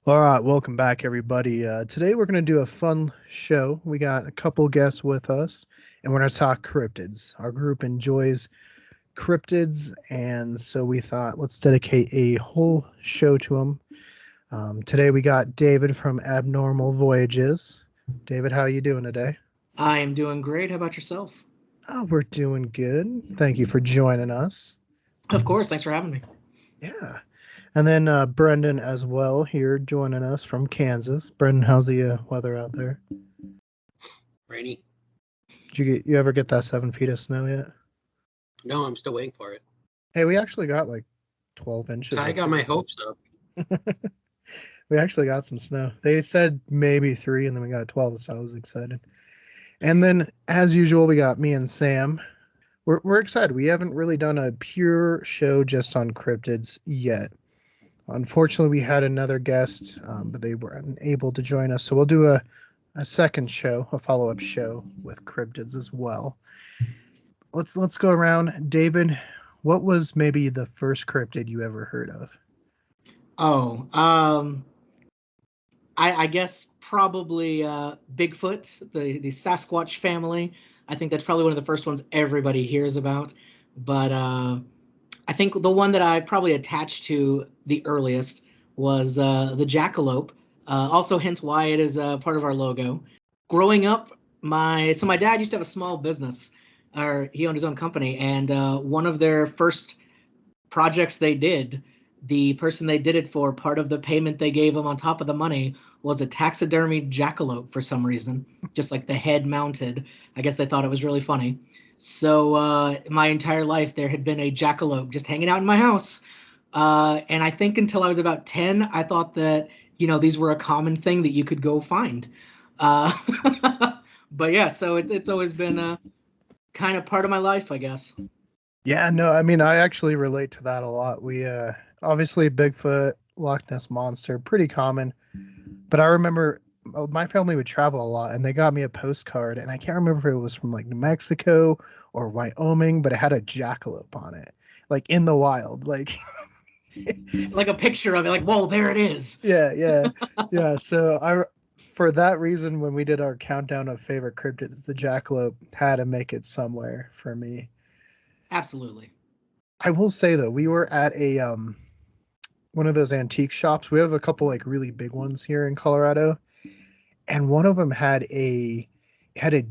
All right, welcome back, everybody. Today we're going to do a fun show. We got a couple guests with us, and we're going to talk cryptids. Our group enjoys cryptids, and so we thought let's dedicate a whole show to them. Today we got David from Abnormal Voyages. David, how are you doing today? I am doing great. How about yourself? Oh, we're doing good. Thank you for joining us. Of course. Thanks for having me. Yeah. And then Brendan as well here joining us from Kansas. Brendan, how's the weather out there? Rainy. Did you ever get that 7 feet of snow yet? No, I'm still waiting for it. Hey, we actually got like 12 inches. I got my hopes up. We actually got some snow. They said maybe 3, and then we got 12, so I was excited. And then, as usual, we got me and Sam. We're excited. We haven't really done a pure show just on cryptids yet. Unfortunately, we had another guest, but they were unable to join us. So we'll do a second show, a follow-up show with cryptids as well. Let's go around. David, what was maybe the first cryptid you ever heard of? Oh, I guess probably Bigfoot, the Sasquatch family. I think that's probably one of the first ones everybody hears about. But I think the one that I probably attached to the earliest was the jackalope. Also, hence why it is part of our logo. Growing up, my dad used to have a small business, or he owned his own company, and one of their first projects they did, the person they did it for, part of the payment they gave him on top of the money was a taxidermy jackalope for some reason, just like the head mounted. I guess they thought it was really funny. So my entire life there had been a jackalope just hanging out in my house. And I think until I was about 10, I thought that, these were a common thing that you could go find. Uh, but yeah, so it's always been kind of part of my life, I guess. Yeah, no, I mean, I actually relate to that a lot. We obviously Bigfoot, Loch Ness Monster, pretty common. But I remember my family would travel a lot, and they got me a postcard, and I can't remember if it was from like New Mexico or Wyoming, but it had a jackalope on it, like in the wild, like Like a picture of it, like, whoa, there it is. yeah. So for that reason, when we did our countdown of favorite cryptids, the jackalope had to make it somewhere for me. Absolutely. I will say though, we were at a one of those antique shops. We have a couple like really big ones here in Colorado, and one of them had a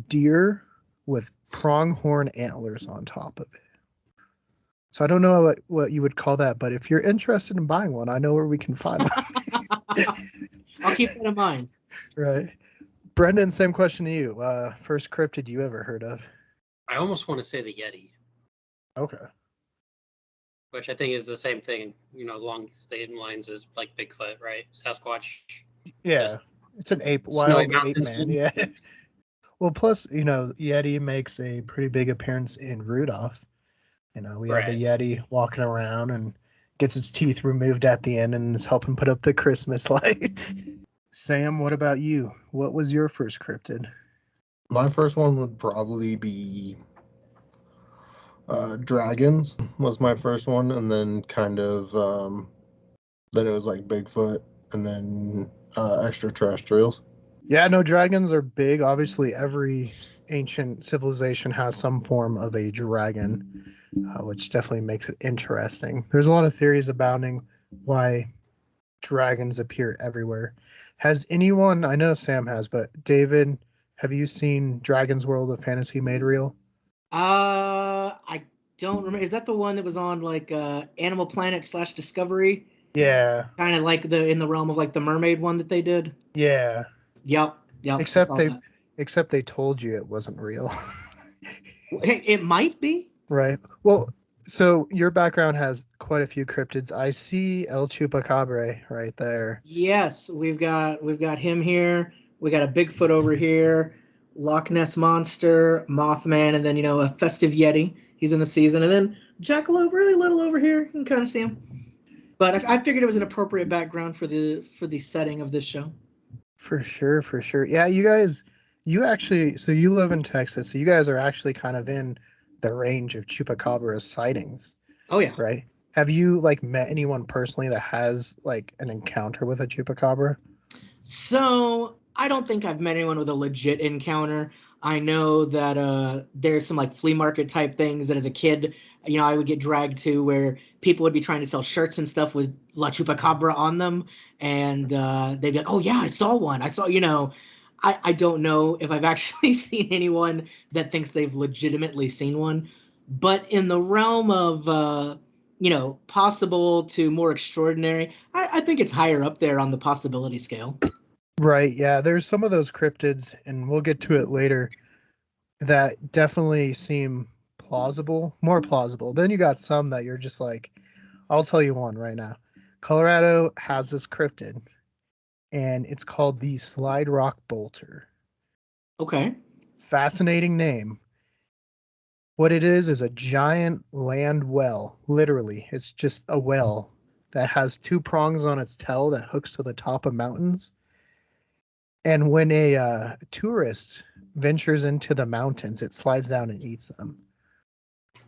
deer with pronghorn antlers on top of it. So I don't know what you would call that, but if you're interested in buying one, I know where we can find one. I'll keep that in mind. Right. Brendan, same question to you. First cryptid you ever heard of? I almost want to say the Yeti, Okay. which I think is the same thing, along the same lines as like Bigfoot, right? Sasquatch, Yeah. just It's an ape, snowy wild ape mountains. man. Yeah. Well, plus, Yeti makes a pretty big appearance in Rudolph. We have the Right. Yeti walking around and gets its teeth removed at the end and is helping put up the Christmas light. Sam, what about you? What was your first cryptid? My first one would probably be dragons was my first one, and then then it was like Bigfoot, and then extraterrestrials. Yeah, no, dragons are big. Obviously, every ancient civilization has some form of a dragon, which definitely makes it interesting. There's a lot of theories abounding why dragons appear everywhere. Has anyone, I know Sam has, but David, have you seen Dragon's World of Fantasy Made Real? I don't remember. Is that the one that was on like Animal Planet / Discovery? Yeah, Kind of like in the realm of like the mermaid one that they did. yeah. Yep, I Except saw they that. except they told you it wasn't real. Hey, it might be. Right. Well, so your background has quite a few cryptids. I see El Chupacabra right there. Yes, we've got him here. We got a Bigfoot over here, Loch Ness monster, Mothman, and then a festive Yeti. He's in the season, and then Jackalope, really little over here. You can kind of see him. But I figured it was an appropriate background for the setting of this show. For sure, for sure. Yeah, you actually, so you live in Texas, so you guys are actually kind of in the range of Chupacabra's sightings, Oh yeah. right? Have you like met anyone personally that has like an encounter with a chupacabra? So I don't think I've met anyone with a legit encounter. I know that there's some like flea market type things that as a kid, I would get dragged to where people would be trying to sell shirts and stuff with La Chupacabra on them, and they'd be like, "Oh yeah, I saw one. I saw." I don't know if I've actually seen anyone that thinks they've legitimately seen one, but in the realm of possible to more extraordinary, I think it's higher up there on the possibility scale. Right, yeah. There's some of those cryptids, and we'll get to it later, that definitely seem plausible, more plausible. Then you got some that you're just like, I'll tell you one right now. Colorado has this cryptid, and it's called the Slide Rock Bolter. Okay. Fascinating name. What it is a giant land well. Literally, it's just a well that has two prongs on its tail that hooks to the top of mountains. And when a tourist ventures into the mountains, it slides down and eats them.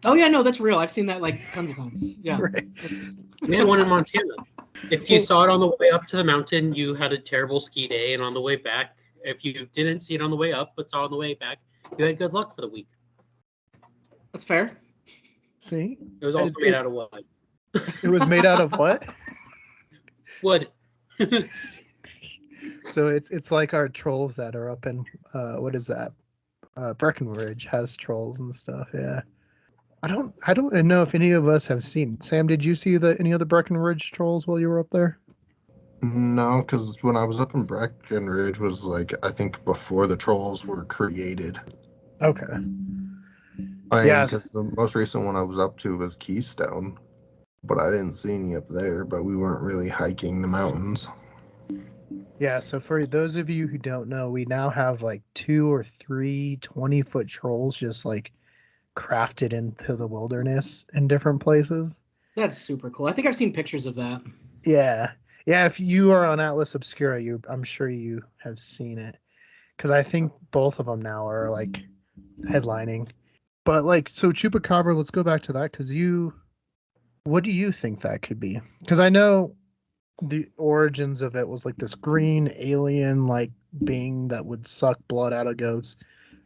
Oh yeah, no, that's real. I've seen that like tons of times. Yeah. Right. We had one in Montana. If you Well, saw it on the way up to the mountain, you had a terrible ski day, and on the way back, if you didn't see it on the way up but saw it on the way back, you had good luck for the week. That's fair. see, It was also made out of wood. it was made out of what? Wood. So it's like our trolls that are up in what is that? Breckenridge has trolls and stuff. Yeah. I don't know if any of us have seen. Sam, did you see any of the Breckenridge trolls while you were up there? No, because when I was up in Breckenridge was like I think before the trolls were created. Okay. I mean, Yes. because the most recent one I was up to was Keystone, but I didn't see any up there. But we weren't really hiking the mountains. Yeah, so for those of you who don't know, we now have like 2 or 3 20-foot trolls just like crafted into the wilderness in different places. That's super cool. I think I've seen pictures of that. Yeah. Yeah, if you are on Atlas Obscura, I'm sure you have seen it. Because I think both of them now are like headlining. But like, so Chupacabra, let's go back to that because what do you think that could be? Because I know the origins of it was like this green alien like being that would suck blood out of goats,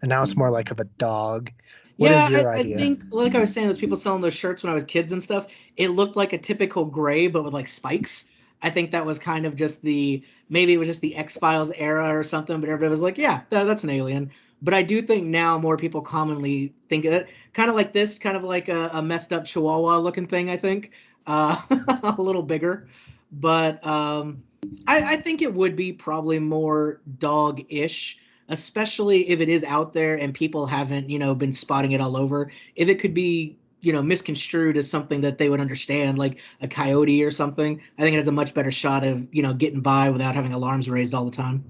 and now it's more like of a dog. What is Yeah, your I idea? think like I was saying, those people selling those shirts when I was kids and stuff, it looked like a typical gray, but with like spikes. I think that was kind of just maybe it was just the X-Files era or something, but everybody was like, yeah, that's an alien. But I do think now more people commonly think of it kind of like this, kind of like a messed up Chihuahua looking thing, I think. Uh, a little bigger. But I think it would be probably more dog-ish, especially if it is out there and people haven't, been spotting it all over. If it could be, misconstrued as something that they would understand, like a coyote or something, I think it has a much better shot of, getting by without having alarms raised all the time.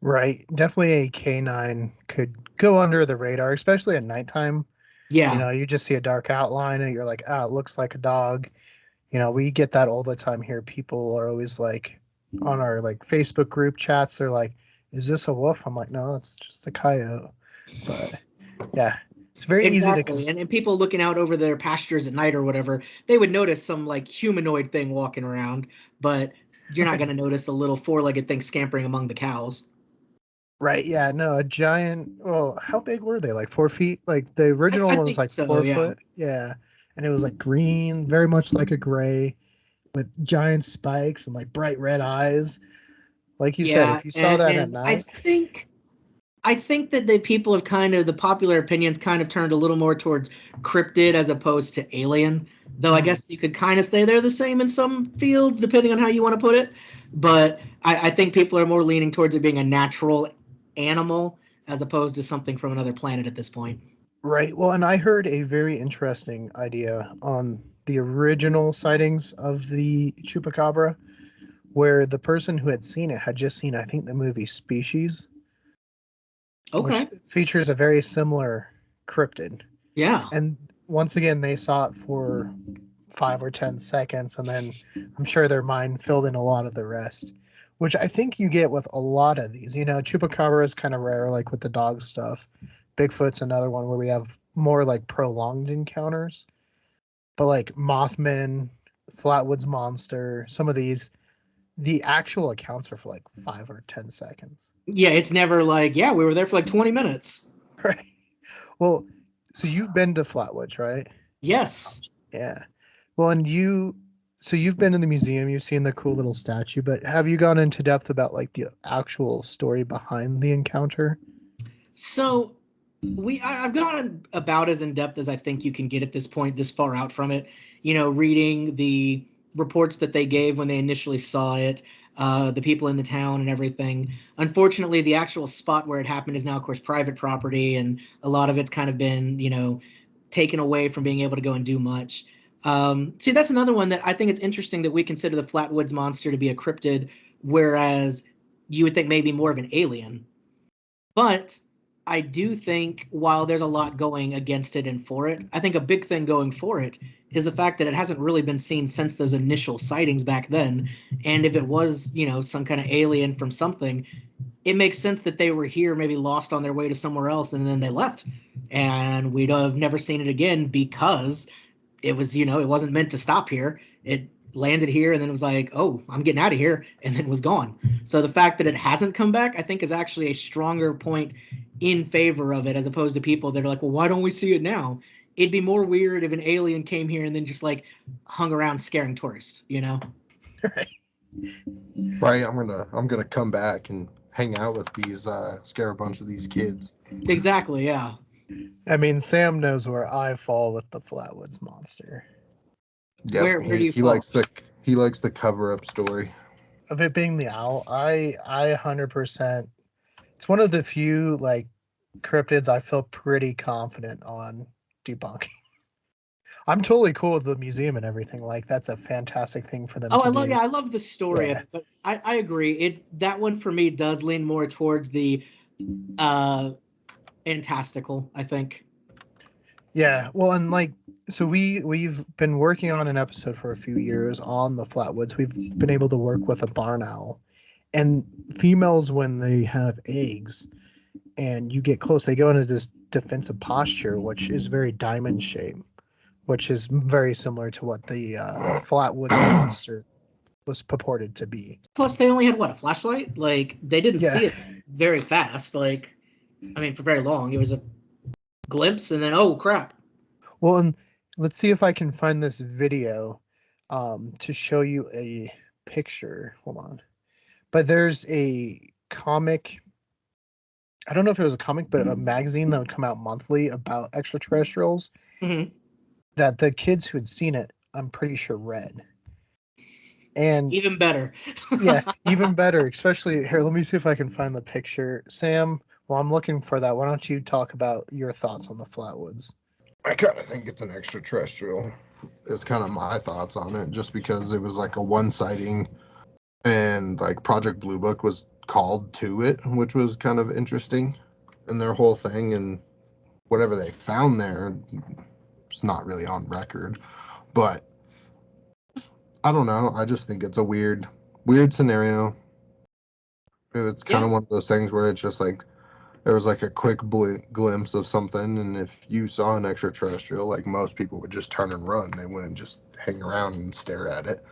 Right, definitely a canine could go under the radar, especially at nighttime. Yeah. You just see a dark outline and you're like, ah, it looks like a dog. We get that all the time here. People are always like on our like Facebook group chats, they're like, is this a wolf? I'm like, no, it's just a coyote. But yeah, it's very easy to Exactly. And people looking out over their pastures at night or whatever, they would notice some like humanoid thing walking around, but you're not going to notice a little four-legged thing scampering among the cows. right. Yeah, no, a giant. Well, how big were they? Like 4 feet? Like the original I one was think like so, four yeah. foot. Yeah. And it was like green, very much like a gray with giant spikes and like bright red eyes. Like you said, Yeah, if you saw and, that at and night, I think that the people have the popular opinions kind of turned a little more towards cryptid as opposed to alien. Though I Mhm. guess you could kind of say they're the same in some fields, depending on how you want to put it. But I think people are more leaning towards it being a natural animal as opposed to something from another planet at this point. Right. Well, and I heard a very interesting idea on the original sightings of the chupacabra, where the person who had seen it had just seen, I think, the movie Species, which Okay. features a very similar cryptid. Yeah. And once again, they saw it for 5 or 10 seconds, and then I'm sure their mind filled in a lot of the rest, which I think you get with a lot of these. Chupacabra is kind of rare, like with the dog stuff. Bigfoot's another one where we have more like prolonged encounters. But like Mothman, Flatwoods Monster, some of these, the actual accounts are for like 5 or 10 seconds. Yeah, it's never like, yeah, we were there for like 20 minutes. Right. Well, so you've been to Flatwoods, right? Yes. Yeah. Well, and so you've been in the museum, you've seen the cool little statue, but have you gone into depth about like the actual story behind the encounter? So I've gone about as in depth as I think you can get at this point, this far out from it. Reading the reports that they gave when they initially saw it, the people in the town and everything. Unfortunately, the actual spot where it happened is now, of course, private property, and a lot of it's kind of been, taken away from being able to go and do much. See, that's another one that I think it's interesting that we consider the Flatwoods Monster to be a cryptid, whereas you would think maybe more of an alien. But I do think while there's a lot going against it and for it, I think a big thing going for it is the fact that it hasn't really been seen since those initial sightings back then. And if it was, some kind of alien from something, it makes sense that they were here, maybe lost on their way to somewhere else, and then they left. And we'd have never seen it again because it was, it wasn't meant to stop here. It landed here and then it was like, oh, I'm getting out of here, and then was gone. So the fact that it hasn't come back, I think, is actually a stronger point in favor of it, as opposed to people that are like, well, why don't we see it now? It'd be more weird if an alien came here and then just like hung around scaring tourists, Right, I'm gonna come back and hang out with these, scare a bunch of these kids. Exactly, yeah. I mean, Sam knows where I fall with the Flatwoods Monster. Yep, Where do you he fall? likes the cover up story. Of it being the owl, I 100%. It's one of the few like cryptids I feel pretty confident on debunking. I'm totally cool with the museum and everything. Like that's a fantastic thing for them Oh, to do. I love the story of Yeah. it, but I agree. That one for me does lean more towards the uh fantastical, I think. Yeah. Well, and like so we've been working on an episode for a few years on the Flatwoods. We've been able to work with a barn owl. And females when they have eggs and you get close, they go into this defensive posture, which is very diamond shaped, which is very similar to what the Flatwoods Monster was purported to be. Plus, they only had what, a flashlight? Like they didn't Yeah. see it very fast. Like, I mean, for very long. It was a glimpse, and then oh crap. Well, and let's see if I can find this video to show you a picture. Hold on. But there's a comic. I don't know if it was a comic, but a magazine that would come out monthly about extraterrestrials Mm-hmm. that the kids who had seen it, I'm pretty sure, read. And Even better. yeah, even better, especially here. Let me see if I can find the picture. Sam, while I'm looking for that, why don't you talk about your thoughts on the Flatwoods? I kind of think it's an extraterrestrial. It's kind of my thoughts on it, just because it was like a one sighting, and like Project Blue Book was called to it, which was kind of interesting in their whole thing. And whatever they found there, it's not really on record, but I don't know. I just think it's a weird scenario. It's kind Yeah. of one of those things where it's just like there was like a quick glimpse of something, and if you saw an extraterrestrial, like most people would just turn and run. They wouldn't just hang around and stare at it.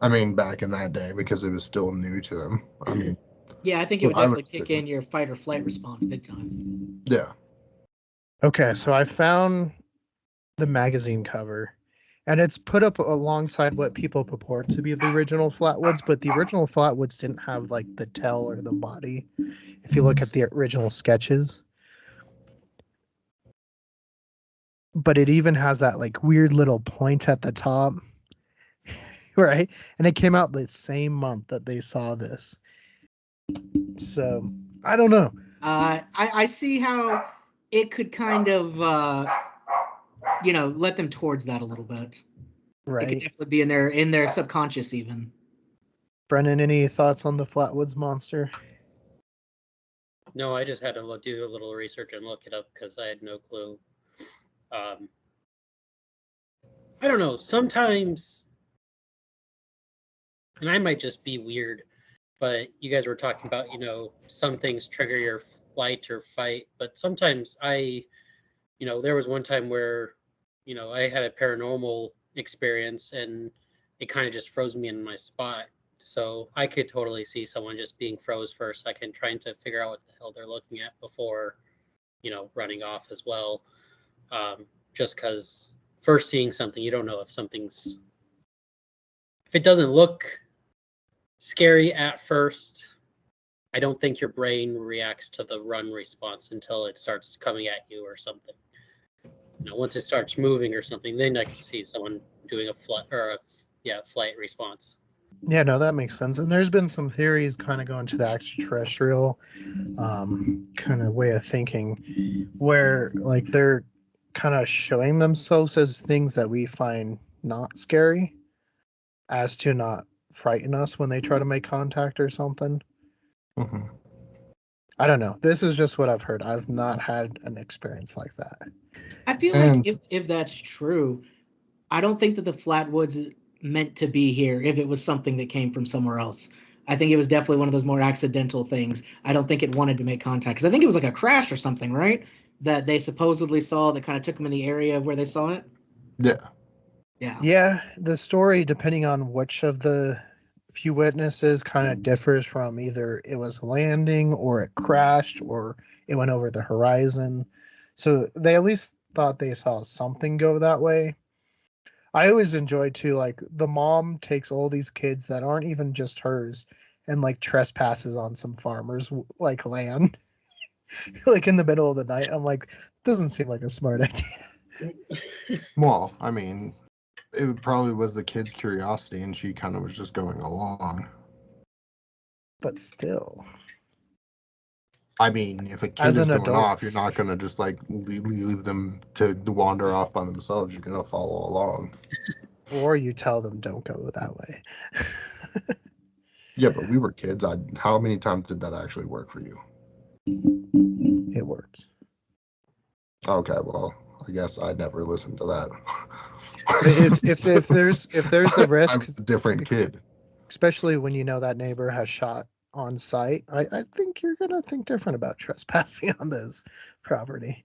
I mean, back in that day, because it was still new to them. I mean, Yeah, I think it would I would definitely kick assume. in your fight or flight response big time. Yeah. Okay, so I found the magazine cover, and it's put up alongside what people purport to be the original Flatwoods, but the original Flatwoods didn't have like the tail or the body. If you look at the original sketches, but it even has that like weird little point at the top, right? And it came out the same month that they saw this. So I don't know. I see how it could kind of let them towards that a little bit. It could Right. definitely be in their subconscious even. Brendan, any thoughts on the Flatwoods Monster? No, I just had to do a little research and look it up because I had no clue. Um, I don't know. Sometimes, and I might just be weird, but you guys were talking about, some things trigger your flight or fight, but sometimes there was one time where, I had a paranormal experience and it kind of just froze me in my spot. So I could totally see someone just being froze for a second, trying to figure out what the hell they're looking at before, running off as well. Just because first seeing something, you don't know if it doesn't look scary at first, I don't think your brain reacts to the run response until it starts coming at you or something. Once it starts moving or something, then I can see someone doing a flight response. Yeah, no, that makes sense. And there's been some theories kind of going to the extraterrestrial kind of way of thinking, where like they're kind of showing themselves as things that we find not scary, as to not frighten us when they try to make contact or something. Mm-hmm. I don't know. This is just what I've heard. I've not had an experience like that. I feel And like if that's true, I don't think that the Flatwoods meant to be here if it was something that came from somewhere else. I think it was definitely one of those more accidental things. I don't think it wanted to make contact because I think it was like a crash or something, right? That they supposedly saw that kind of took them in the area of where they saw it. yeah, Yeah. Yeah, the story, depending on which of the few witnesses, kind of differs from either it was landing or it crashed or it went over the horizon. So they at least thought they saw something go that way. I always enjoy too, like the mom takes all these kids that aren't even just hers and like trespasses on some farmers like land, like in the middle of the night. I'm like, doesn't seem like a smart idea. well, I mean, it probably was the kid's curiosity, and she kind of was just going along. But still, I mean, if a kid as is an going adult, off, you're not going to just like leave them to wander off by themselves. You're going to follow along. or you tell them don't go that way. Yeah, but we were kids. How many times did that actually work for you? It works. Okay, well, I guess I never listened to that. If there's a I risk, was a different kid. especially when you know that neighbor has shot on site, I think you're gonna think different about trespassing on this property.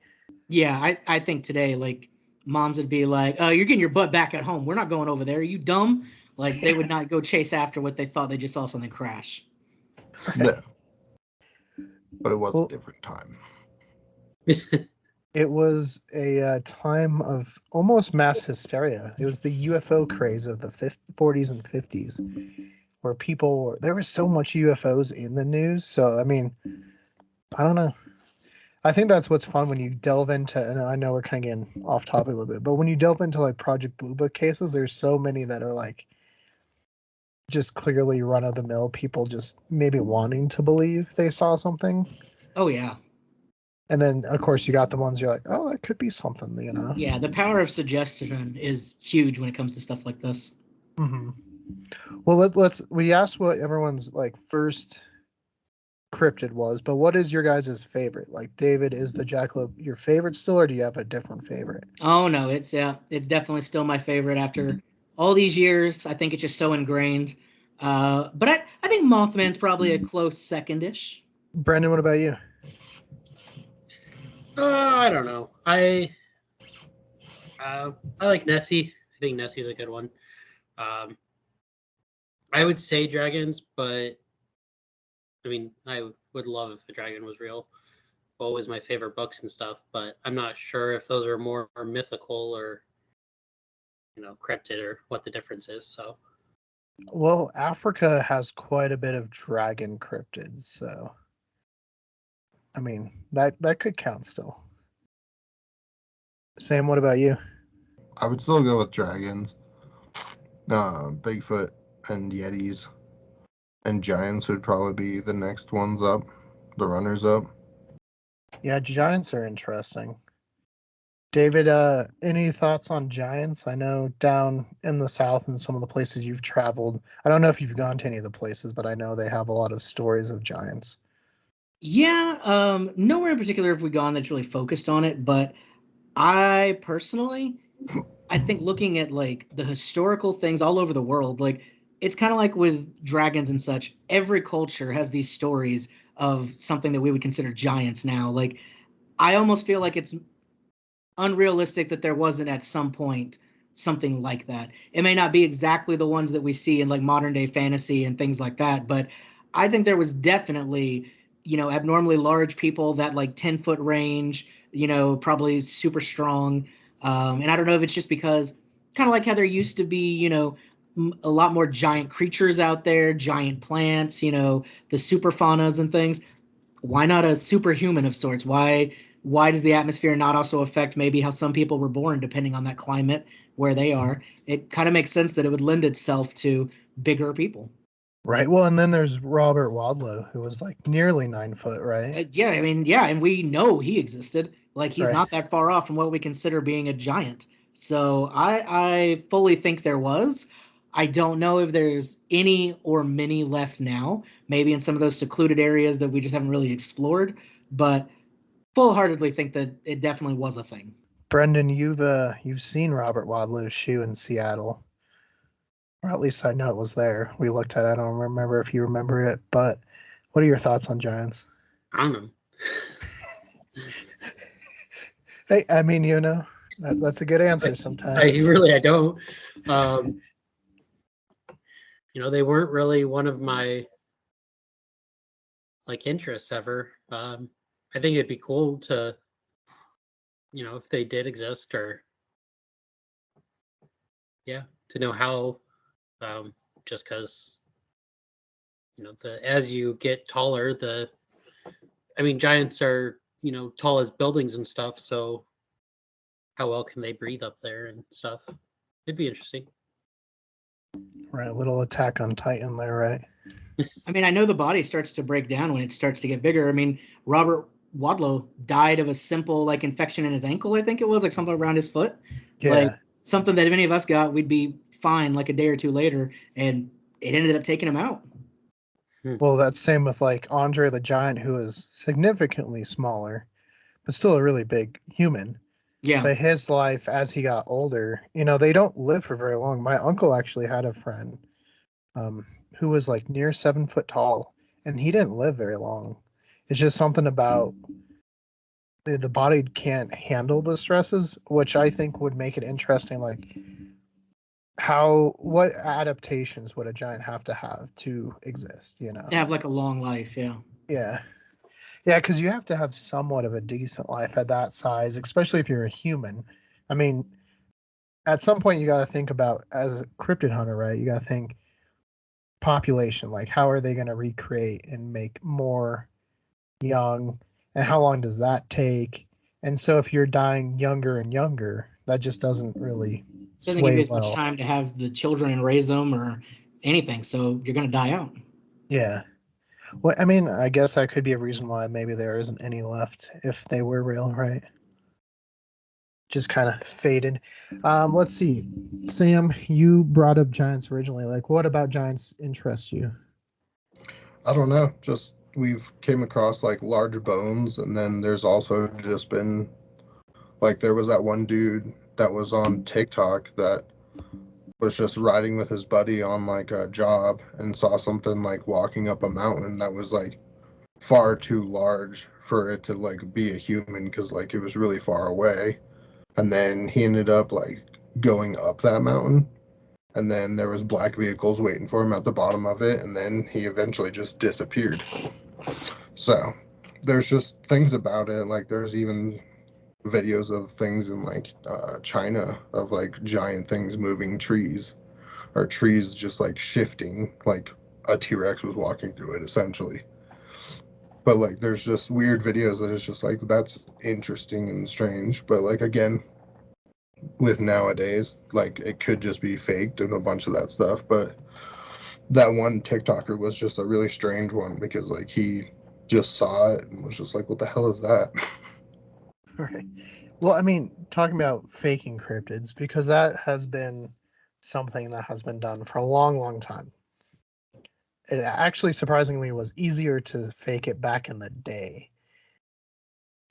Yeah, I think today, like, moms would be like, "Oh, you're getting your butt back at home. We're not going over there. Are you dumb?" Like, they would not go chase after what they thought they just saw something crash. Right. No, but it was a Well, different time. it was a time of almost mass hysteria. It was the UFO craze of the 40s and 50s, where there was so much UFOs in the news. So, I mean, I don't know. I think that's what's fun when you delve into, and I know we're kind of getting off topic a little bit, but when you delve into like Project Blue Book cases, there's so many that are like just clearly run of the mill people just maybe wanting to believe they saw something. Oh yeah. And then of course you got the ones you're like, oh, that could be something. Yeah, the power of suggestion is huge when it comes to stuff like this. Mm-hmm. Well, we asked what everyone's like first cryptid was, but what is your guys' favorite? Like, David, is the jackalope your favorite still, or do you have a different favorite? Oh no, it's definitely still my favorite after all these years. I think it's just so ingrained. But I think Mothman's probably a close secondish. Brenden, what about you? I don't know. I like Nessie. I think Nessie's a good one. I would say dragons, but I mean, I would love if a dragon was real. Always my favorite books and stuff, but I'm not sure if those are more mythical or cryptid or what the difference is. So Well, Africa has quite a bit of dragon cryptids, so I mean that could count still. Sam, what about you? I would still go with dragons, Bigfoot, and Yetis, and giants would probably be the next ones up, the runners up. Yeah, giants are interesting. David, any thoughts on giants? I know down in the south and some of the places you've traveled. I don't know if you've gone to any of the places, but I know they have a lot of stories of giants. Yeah, nowhere in particular have we gone that's really focused on it, but I personally, I think looking at like the historical things all over the world, like it's kind of like with dragons and such, every culture has these stories of something that we would consider giants now. I almost feel like it's unrealistic that there wasn't at some point something like that. It may not be exactly the ones that we see in like modern day fantasy and things like that, but I think there was definitely, abnormally large people that like 10-foot range, probably super strong. And I don't know if it's just because kind of like how there used to be, a lot more giant creatures out there, giant plants, the super faunas and things. Why not a superhuman of sorts? Why does the atmosphere not also affect maybe how some people were born, depending on that climate where they are? It kind of makes sense that it would lend itself to bigger people. Right. Well, and then there's Robert Wadlow, who was like nearly 9 foot, right? Yeah, I mean, yeah, and we know he existed. Like he's Right. not that far off from what we consider being a giant. So I fully think there was. I don't know if there's any or many left now. Maybe in some of those secluded areas that we just haven't really explored. But full-heartedly think that it definitely was a thing. Brendan, you've seen Robert Wadlow's shoe in Seattle, or at least I know it was there. We looked at it. I don't remember if you remember it, but what are your thoughts on giants? I don't know. Hey, I mean, that's a good answer sometimes. I don't. Um, they weren't really one of my like interests ever. I think it'd be cool to, if they did exist, or to know how. Just because as you get taller, giants are tall as buildings and stuff. So how well can they breathe up there and stuff? It'd be interesting. Right, a little Attack on Titan there, right? I mean, I know the body starts to break down when it starts to get bigger. I mean, Robert Wadlow died of a simple like infection in his ankle, I think it was, like something around his foot. Like Yeah. something that if any of us got, we'd be fine like a day or two later, and it ended up taking him out. Well, that's same with like Andre the Giant, who is significantly smaller, but still a really big human. Yeah. But his life as he got older, they don't live for very long. My uncle actually had a friend um, who was like near 7 foot tall, and he didn't live very long. It's just something about the body can't handle the stresses, which I think would make it interesting. Like, what adaptations would a giant have to exist? To have like a long life, yeah. Yeah. Yeah, because you have to have somewhat of a decent life at that size, especially if you're a human. I mean, at some point you got to think about as a cryptid hunter, right? You got to think population, like how are they going to recreate and make more young, and how long does that take? And so if you're dying younger and younger, that just doesn't really Doesn't give sway you as much well. time to have the children and raise them or anything, so you're gonna die out. Yeah. Well, I mean, I guess that could be a reason why maybe there isn't any left if they were real, right? Just kind of faded. Let's see. Sam, you brought up giants originally. Like, what about giants interest you? I don't know. Just we've came across like large bones, and then there's also just been like there was that one dude that was on TikTok that was just riding with his buddy on like a job and saw something like walking up a mountain that was like far too large for it to like be a human because like it was really far away. And then he ended up like going up that mountain, and then there was black vehicles waiting for him at the bottom of it, and then he eventually just disappeared. So there's just things about it, like there's even videos of things in like China of like giant things moving trees, or trees just like shifting, like a T-Rex was walking through it essentially. But like there's just weird videos that it's just like that's interesting and strange, but like again, with nowadays, like it could just be faked and a bunch of that stuff. But that one TikToker was just a really strange one because like he just saw it and was just like, "What the hell is that?" Right. Well, I mean, talking about faking cryptids, because that has been something that has been done for a long, long time. It actually surprisingly was easier to fake it back in the day.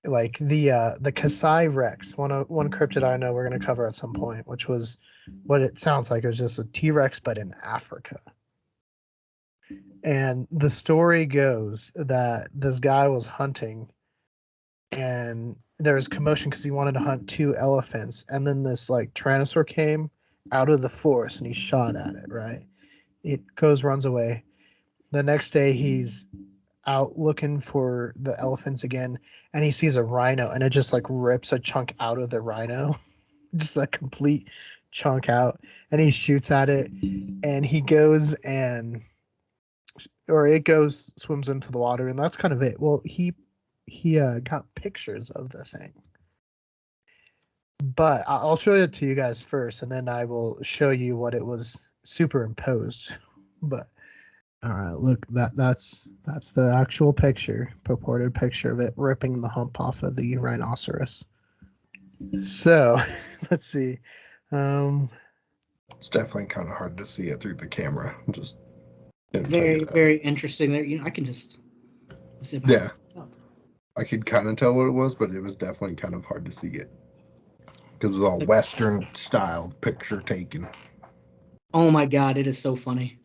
Like the Kasai Rex, one cryptid I know we're gonna cover at some point, which was what it sounds like. It was just a T-Rex, but in Africa. And the story goes that this guy was hunting, and there was commotion because he wanted to hunt two elephants, and then this like tyrannosaur came out of the forest and he shot at it, right? It goes, runs away. The next day he's out looking for the elephants again, and he sees a rhino, and it just like rips a chunk out of the rhino, just a complete chunk out, and he shoots at it, and he goes and or it goes swims into the water, and that's kind of it. Well, he got pictures of the thing, but I'll show it to you guys first, and then I will show you what it was superimposed. But all right, look, that's the actual picture, purported picture of it ripping the hump off of the rhinoceros. So let's see. It's definitely kind of hard to see it through the camera. Just didn't tell you Very, that. very interesting there. I can just see if I Yeah, up. I could kind of tell what it was, but it was definitely kind of hard to see it because it was all Like- Western style picture taken. Oh my god, it is so funny.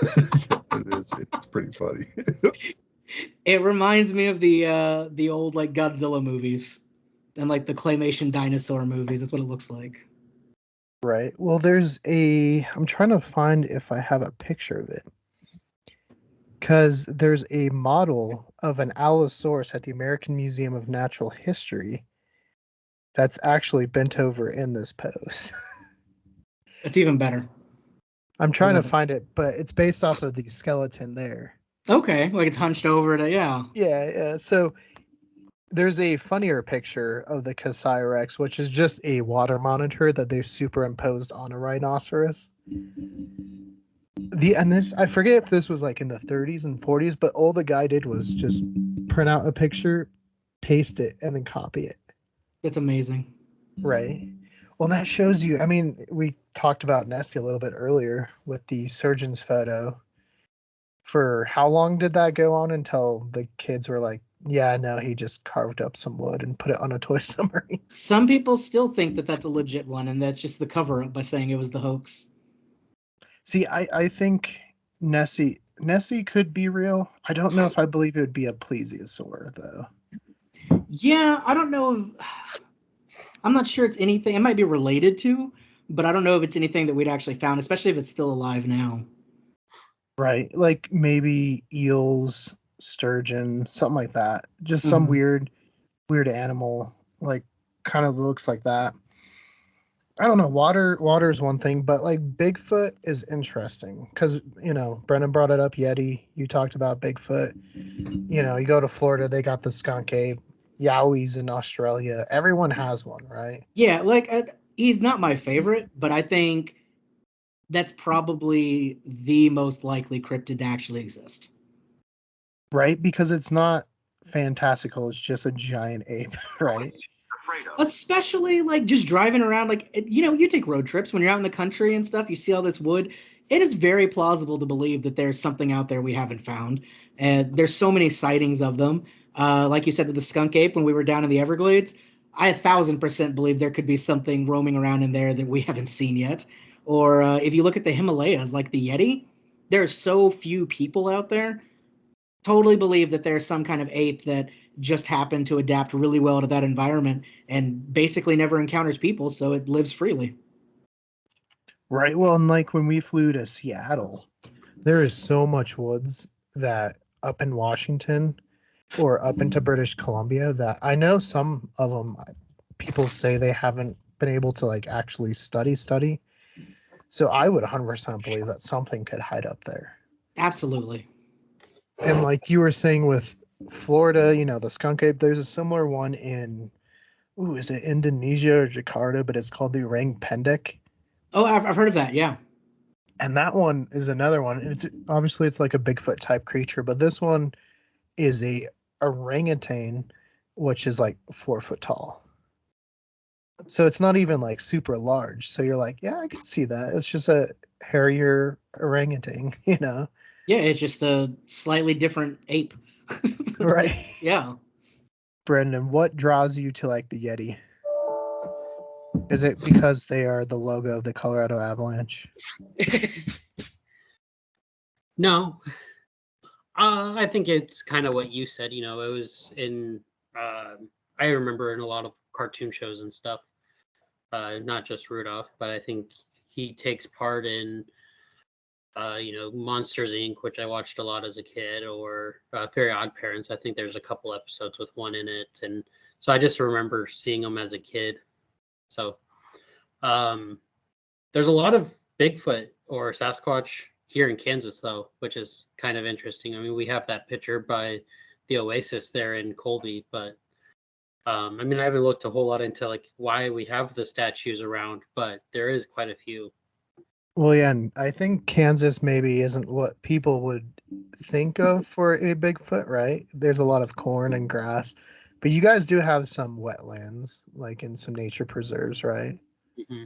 It is. It's pretty funny. It reminds me of the old like Godzilla movies and like the claymation dinosaur movies. That's what it looks like. Right. Well, I'm trying to find if I have a picture of it. Because there's a model of an Allosaurus at the American Museum of Natural History that's actually bent over in this pose. It's even better. I'm I trying to love it. find it, but it's based off of the skeleton there. Okay, like it's hunched over to yeah. Yeah, yeah. So there's a funnier picture of the Kasai Rex, which is just a water monitor that they've superimposed on a rhinoceros. I forget if this was like in the 30s and 40s, but all the guy did was just print out a picture, paste it, and then copy it. That's amazing. Right. Well, that shows you. I mean, we talked about Nessie a little bit earlier with the surgeon's photo. For how long did that go on until the kids were like, yeah, no, he just carved up some wood and put it on a toy submarine? Some people still think that that's a legit one, and that's just the cover up by saying it was the hoax. See, I think Nessie could be real. I don't know if I believe it would be a plesiosaur though. Yeah, I don't know. I'm not sure it's anything. It might be related to, but I don't know if it's anything that we'd actually found, especially if it's still alive now. Right. Like maybe eels, sturgeon, something like that. Just some Mhm. weird animal, like kind of looks like that. I don't know. Water is one thing, but like Bigfoot is interesting because Brennan brought it up. Yeti, you talked about Bigfoot. You go to Florida, they got the skunk ape. Yowies in Australia. Everyone has one, right? Yeah, like he's not my favorite, but I think that's probably the most likely cryptid to actually exist. Right, because it's not fantastical. It's just a giant ape, right? Especially like just driving around, like you take road trips when you're out in the country and stuff. You see all this wood. It is very plausible to believe that there's something out there we haven't found, and there's so many sightings of them. Like you said with the skunk ape when we were down in the Everglades, I 1,000% believe there could be something roaming around in there that we haven't seen yet. Or if you look at the Himalayas, like the Yeti, there are so few people out there. Totally believe that there's some kind of ape that just happened to adapt really well to that environment and basically never encounters people, so it lives freely. Right. Well, and like when we flew to Seattle, there is so much woods that up in Washington or up into British Columbia that I know some of them people say they haven't been able to like actually study. So I would 100% believe that something could hide up there. Absolutely. And like you were saying with Florida, the skunk ape, there's a similar one in, is it Indonesia or Jakarta, but it's called the orang pendek. Oh, I've heard of that. Yeah. And that one is another one. It's like a Bigfoot type creature, but this one is a orangutan, which is like 4 foot tall. So it's not even like super large. So you're like, yeah, I can see that. It's just a hairier orangutan. Yeah, it's just a slightly different ape. Right. Yeah. Brendan, what draws you to like the Yeti? Is it because they are the logo of the Colorado Avalanche? No, I think it's kind of what you said. It was in. I remember in a lot of cartoon shows and stuff. not just Rudolph, but I think he takes part in, Monsters Inc., which I watched a lot as a kid, or Very Odd Parents. I think there's a couple episodes with one in it, and so I just remember seeing him as a kid. So there's a lot of Bigfoot or Sasquatch here in Kansas, though, which is kind of interesting. I mean, we have that picture by the Oasis there in Colby, but I haven't looked a whole lot into like why we have the statues around, but there is quite a few. Well, yeah, and I think Kansas maybe isn't what people would think of for a Bigfoot, right? There's a lot of corn and grass, but you guys do have some wetlands, like in some nature preserves, right? Mm-hmm.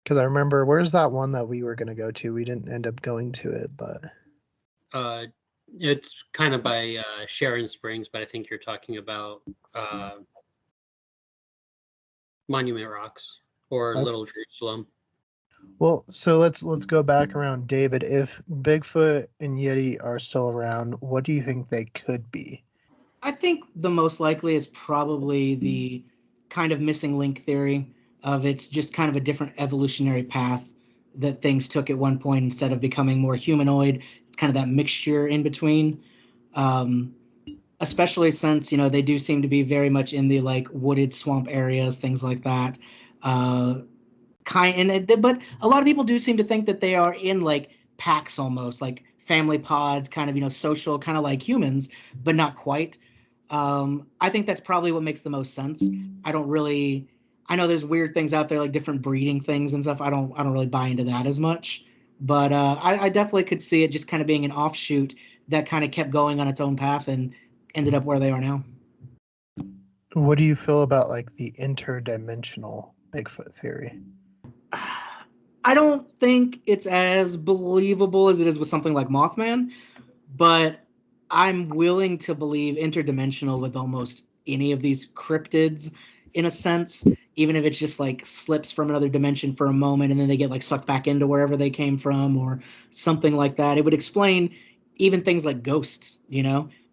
Because I remember, where's that one that we were going to go to? We didn't end up going to it, but It's kind of by Sharon Springs, but I think you're talking about Monument Rocks or okay. Little Jerusalem. Well, so let's go back around, David. If Bigfoot and Yeti are still around, what do you think they could be? I think the most likely is probably the kind of missing link theory of it's just kind of a different evolutionary path that things took at one point instead of becoming more humanoid. It's kind of that mixture in between. Um, Especially since they do seem to be very much in the like wooded swamp areas, things like that. Uh, but a lot of people do seem to think that they are in like packs almost like family pods, kind of social, kind of like humans, but not quite. I think that's probably what makes the most sense. I don't really. I know there's weird things out there like different breeding things and stuff. I don't really buy into that as much, but I definitely could see it just kind of being an offshoot that kind of kept going on its own path and ended up where they are now. What do you feel about like the interdimensional Bigfoot theory? I don't think it's as believable as it is with something like Mothman, but I'm willing to believe interdimensional with almost any of these cryptids in a sense, even if it's just like slips from another dimension for a moment and then they get like sucked back into wherever they came from or something like that. It would explain even things like ghosts.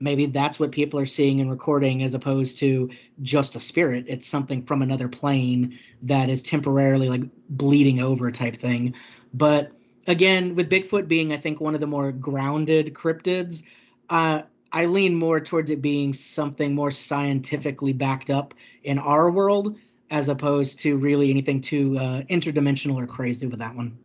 Maybe that's what people are seeing and recording as opposed to just a spirit. It's something from another plane that is temporarily like bleeding over type thing. But again, with Bigfoot being, I think, one of the more grounded cryptids, uh, I lean more towards it being something more scientifically backed up in our world, as opposed to really anything too interdimensional or crazy with that one.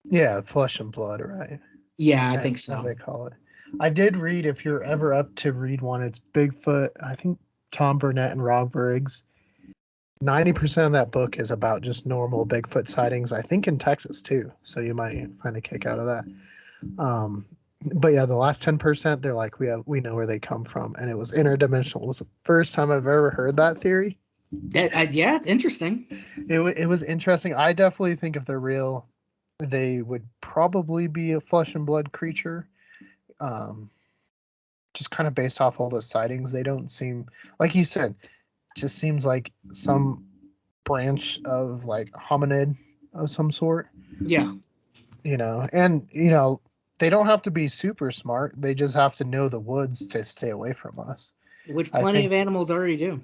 Yeah, flesh and blood, right? Yeah, I think As so. they call it. I did read, if you're ever up to read one, it's Bigfoot. I think Tom Burnett and Rob Briggs. 90% of that book is about just normal Bigfoot sightings, I think in Texas too. So you might find a kick out of that. But yeah, the last 10%, they're like, we know where they come from. And it was interdimensional. It was the first time I've ever heard that theory. Yeah, it's interesting. It was interesting. I definitely think if they're real, they would probably be a flesh and blood creature. Um, just kind of based off all the sightings, they don't seem, like you said, just seems like some branch of like hominid of some sort. Yeah, And they don't have to be super smart. They just have to know the woods to stay away from us. which I plenty of think, animals already do.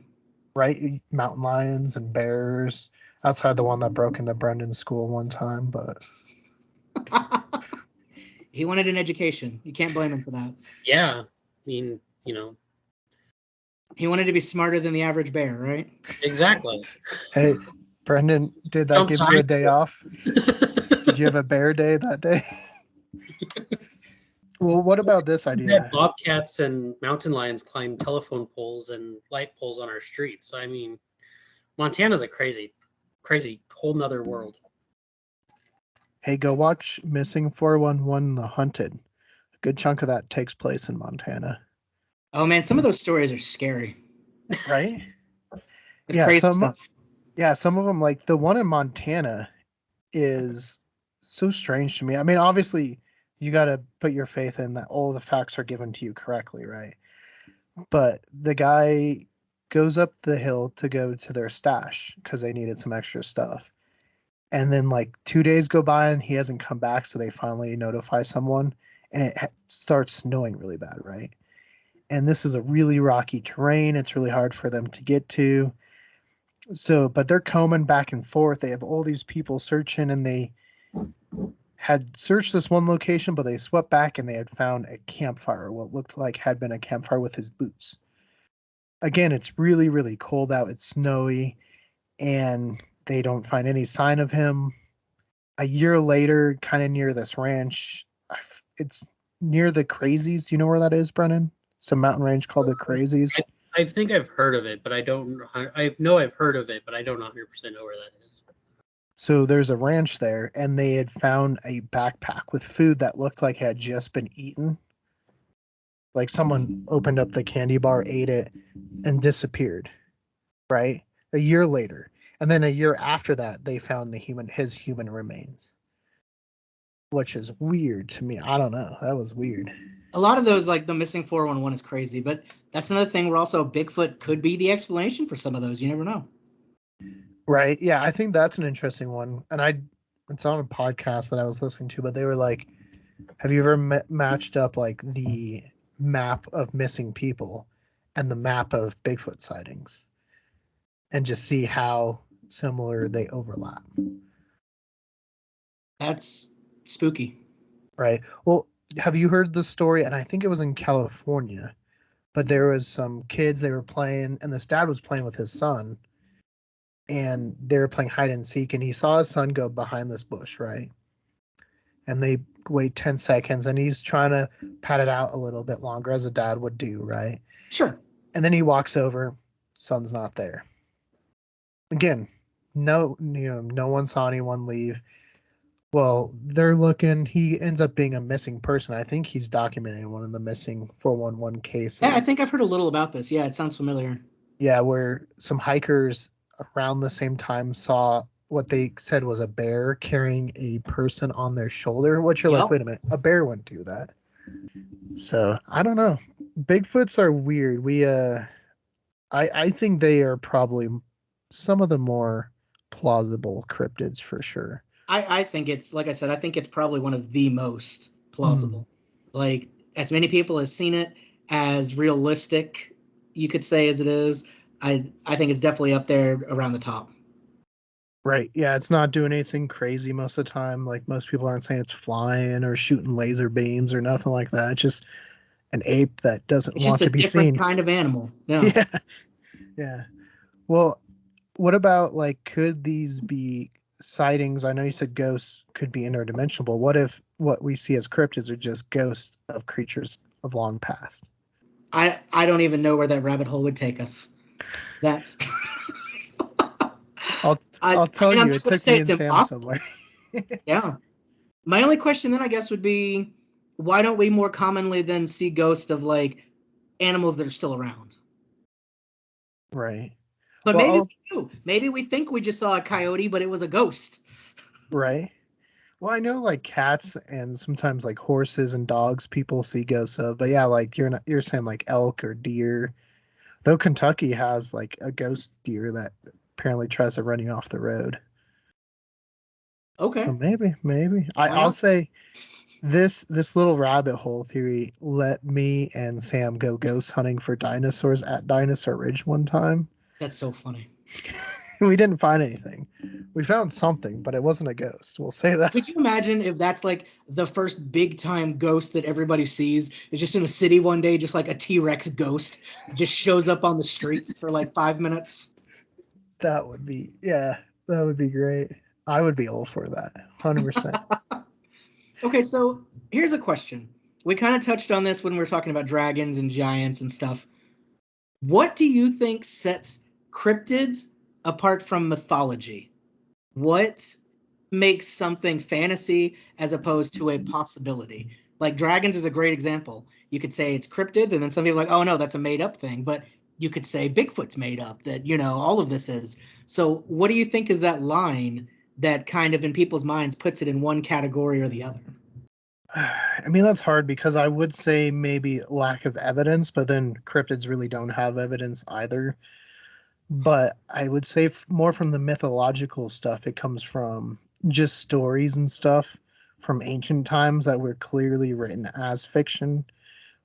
right? Mountain lions and bears outside the one that broke into Brendan's school one time, but He wanted an education. You can't blame him for that. Yeah, He wanted to be smarter than the average bear, right? exactly. hey, Brendan, did that give you a Sometimes. day off? Did you have a bear day that day? Well, what about this We had idea? bobcats and mountain lions climb telephone poles and light poles on our streets. So, I mean, Montana's a crazy, crazy whole nother world. Hey, go watch Missing 411 The Hunted. A good chunk of that takes place in Montana. Oh man, some of those stories are scary. Right? It's Yeah, crazy stuff. some of them, like the one in Montana is so strange to me. I mean, obviously you got to put your faith in that all the facts are given to you correctly, right? But the guy goes up the hill to go to their stash because they needed some extra stuff. And then like 2 days go by and he hasn't come back, so they finally notify someone, and it starts snowing really bad, right? And this is a really rocky terrain. It's really hard for them to get to. So, but they're combing back and forth. They have all these people searching, and they had searched this one location, but they swept back and they had found a campfire, what looked like had been a campfire with his boots. Again, it's really, really cold out. It's snowy, and they don't find any sign of him. A year later, kind of near this ranch, it's near the Crazies. Do you know where that is, Brennan? It's a mountain range called the Crazies. I think I've heard of it, but I don't. I know I've heard of it, but I don't 100% know where that is. So there's a ranch there, and they had found a backpack with food that looked like had just been eaten. Like someone opened up the candy bar, ate it, and disappeared. Right? A year later. And then a year after that, they found his human remains. Which is weird to me. I don't know. That was weird. A lot of those, like the missing 411, is crazy, but that's another thing where also Bigfoot could be the explanation for some of those. You never know. Right. Yeah, I think that's an interesting one. And it's on a podcast that I was listening to, but they were like, have you ever matched up like the map of missing people and the map of Bigfoot sightings and just see how similar they overlap? That's spooky. Right. Well, have you heard the story? And I think it was in California, but there was some kids, they were playing, and this dad was playing with his son, and they were playing hide and seek, and he saw his son go behind this bush, right? And they wait 10 seconds, and he's trying to pat it out a little bit longer, as a dad would do, right? Sure. And then he walks over, son's not there. Again, no one saw anyone leave. Well, they're looking. He ends up being a missing person. I think he's documenting one of the missing 411 cases. Yeah, I think I've heard a little about this. Yeah, it sounds familiar. Yeah, where some hikers around the same time saw what they said was a bear carrying a person on their shoulder. Which you're like, wait a minute, a bear wouldn't do that. So I don't know. Bigfoots are weird. I think they are probably some of the more plausible cryptids for sure. I think it's, like I said, I think it's probably one of the most plausible. Like, as many people have seen it, as realistic, you could say, as it is, I think it's definitely up there around the top. Right. Yeah, it's not doing anything crazy most of the time. Like most people aren't saying it's flying or shooting laser beams or nothing like that. It's just an ape that doesn't It's want just a to be different seen. kind of animal. Yeah. Yeah. Yeah. Well, what about like could these be sightings? I know you said ghosts could be interdimensional, but what if what we see as cryptids are just ghosts of creatures of long past? I don't even know where that rabbit hole would take us. That I'll tell I'm you, just it gonna took say me it's and Sam impossible. somewhere. Yeah. My only question then, I guess, would be, why don't we more commonly then see ghosts of like animals that are still around? Right. But Well, maybe we do. Maybe we think we just saw a coyote, but it was a ghost. right. Well, I know like cats and sometimes like horses and dogs people see ghosts of, but yeah, like you're saying like elk or deer. Though Kentucky has like a ghost deer that apparently tries to run you off the road. Okay. So maybe. Why I'll not? say this little rabbit hole theory let me and Sam go ghost hunting for dinosaurs at Dinosaur Ridge one time. That's so funny. We didn't find anything. We found something, but it wasn't a ghost. We'll say that. Could you imagine if that's like the first big time ghost that everybody sees? It's just in a city one day, just like a T-Rex ghost just shows up on the streets for like 5 minutes. That would be, yeah, that would be great. I would be all for that. 100%. Okay, so here's a question. We kind of touched on this when we were talking about dragons and giants and stuff. What do you think sets cryptids apart from mythology? What makes something fantasy as opposed to a possibility? Like dragons is a great example. You could say it's cryptids, and then some people are like, oh no, that's a made up thing. But you could say Bigfoot's made up, that, all of this is. So what do you think is that line that kind of in people's minds puts it in one category or the other? I mean, that's hard because I would say maybe lack of evidence, but then cryptids really don't have evidence either. But I would say more from the mythological stuff, it comes from just stories and stuff from ancient times that were clearly written as fiction,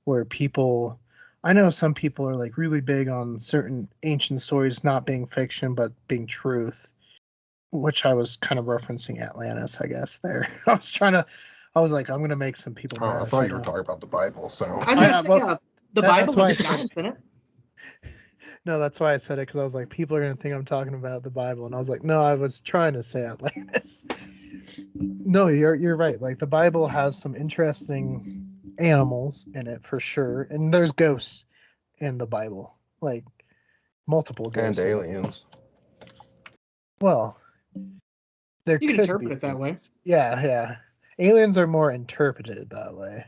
where people I know some people are like really big on certain ancient stories not being fiction but being truth, which I was kind of referencing Atlantis, I guess. There, I was like, I'm gonna make some people Oh, mad I if thought I you were don't. talking about the Bible. So I was gonna say, Well, yeah, the that's Bible why I has said giants in it. no. That's why I said it because I was like, people are gonna think I'm talking about the Bible, and I was like, no, I was trying to say Atlantis. No, you're right. Like the Bible has some interesting animals in it for sure, and there's ghosts in the Bible, like multiple and ghosts. aliens. Well, there You can could be interpret it that way. aliens. Yeah, yeah. Aliens are more interpreted that way.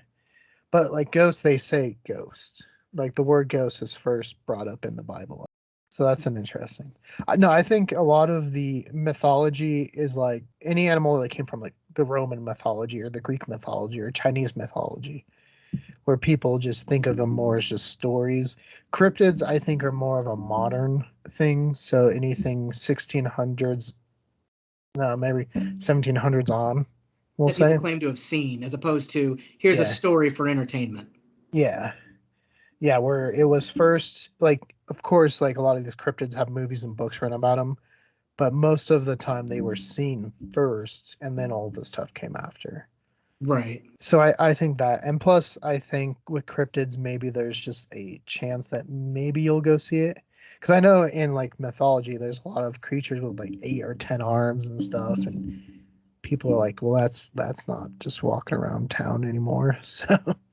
But like ghosts, they say ghost. Like the word ghost is first brought up in the Bible. So that's an interesting. No, I think a lot of the mythology is like any animal that came from like the Roman mythology or the Greek mythology or Chinese mythology, where people just think of them more as just stories. Cryptids, I think, are more of a modern thing. So anything 1600s, no, maybe 1700s on, we'll That people say. claim to have seen, as opposed to here's a Yeah, story for entertainment. yeah, yeah. Where it was first, like, of course, like a lot of these cryptids have movies and books written about them, but most of the time they were seen first, and then all the stuff came after. Right. So I think that, and plus I think with cryptids maybe there's just a chance that maybe you'll go see it, because I know in like mythology there's a lot of creatures with like 8 or 10 arms and stuff, and people are like, well, that's not just walking around town anymore. So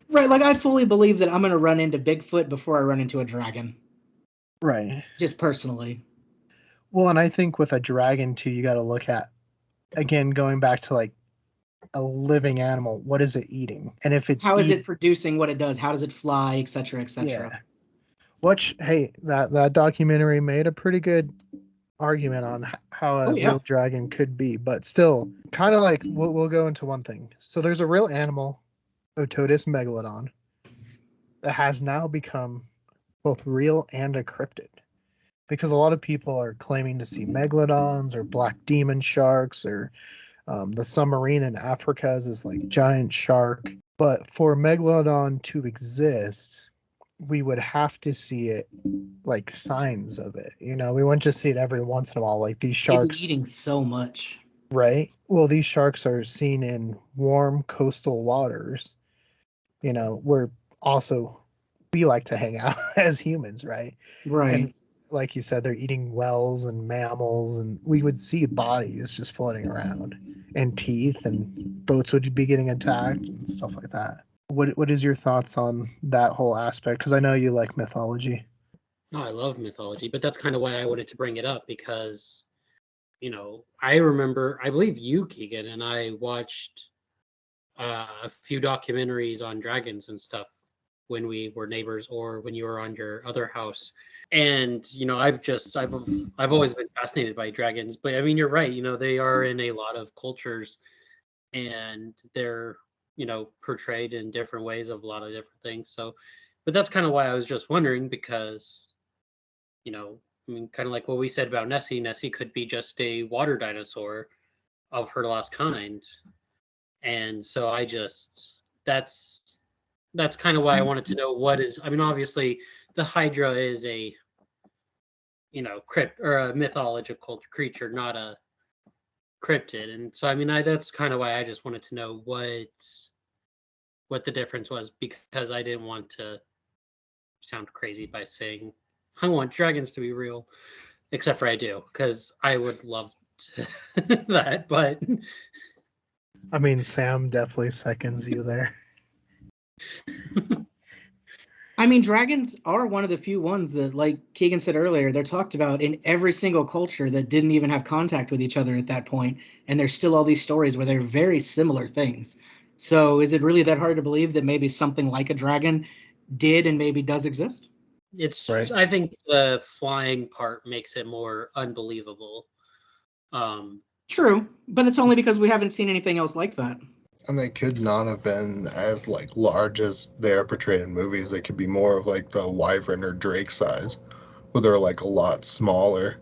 Right. Like I fully believe that I'm gonna run into Bigfoot before I run into a dragon. right. Just personally. Well, and I think with a dragon too, you got to look at, again, going back to like a living animal, what is it eating? And if it's How is it eating, producing what it does? How does it fly, etc., etc.? yeah. Which, hey, that documentary made a pretty good argument on how Oh a yeah. real dragon could be, but still, kind of like we'll go into one thing. So there's a real animal, Ototus megalodon, that has now become both real and a cryptid. Because a lot of people are claiming to see megalodons or black demon sharks or the submarine in Africa is this like giant shark. But for megalodon to exist, we would have to see it, like signs of it. You know, we wouldn't just see it every once in a while. Like these They'd be sharks, eating so much. right? Well, these sharks are seen in warm coastal waters, you know, where also we like to hang out as humans, right? And Right. like you said, they're eating whales and mammals, and we would see bodies just floating around, and teeth, and boats would be getting attacked and stuff like that. What is your thoughts on that whole aspect? Because I know you like mythology. No, I love mythology, but that's kind of why I wanted to bring it up because, I remember, I believe you, Keegan, and I watched a few documentaries on dragons and stuff when we were neighbors or when you were on your other house. And, I've always been fascinated by dragons, but I mean, you're right, they are in a lot of cultures and they're, portrayed in different ways of a lot of different things. So, but that's kind of why I was just wondering because, I mean, kind of like what we said about Nessie. Nessie could be just a water dinosaur of her last kind, and so that's kind of why I wanted to know what is. I mean, obviously, the Hydra is a crypt or a mythological creature, not a cryptid, and so I mean, that's kind of why I just wanted to know what the difference was because I didn't want to sound crazy by saying I want dragons to be real. Except for I do, because I would love to that, but I mean, Sam definitely seconds you there. I mean, dragons are one of the few ones that, like Keegan said earlier, they're talked about in every single culture that didn't even have contact with each other at that point, and there's still all these stories where they're very similar things. So, is it really that hard to believe that maybe something like a dragon did and maybe does exist? it's Right. I think the flying part makes it more unbelievable. True, but it's only because we haven't seen anything else like that. And they could not have been as like large as they are portrayed in movies. They could be more of like the wyvern or drake size, where they're like a lot smaller.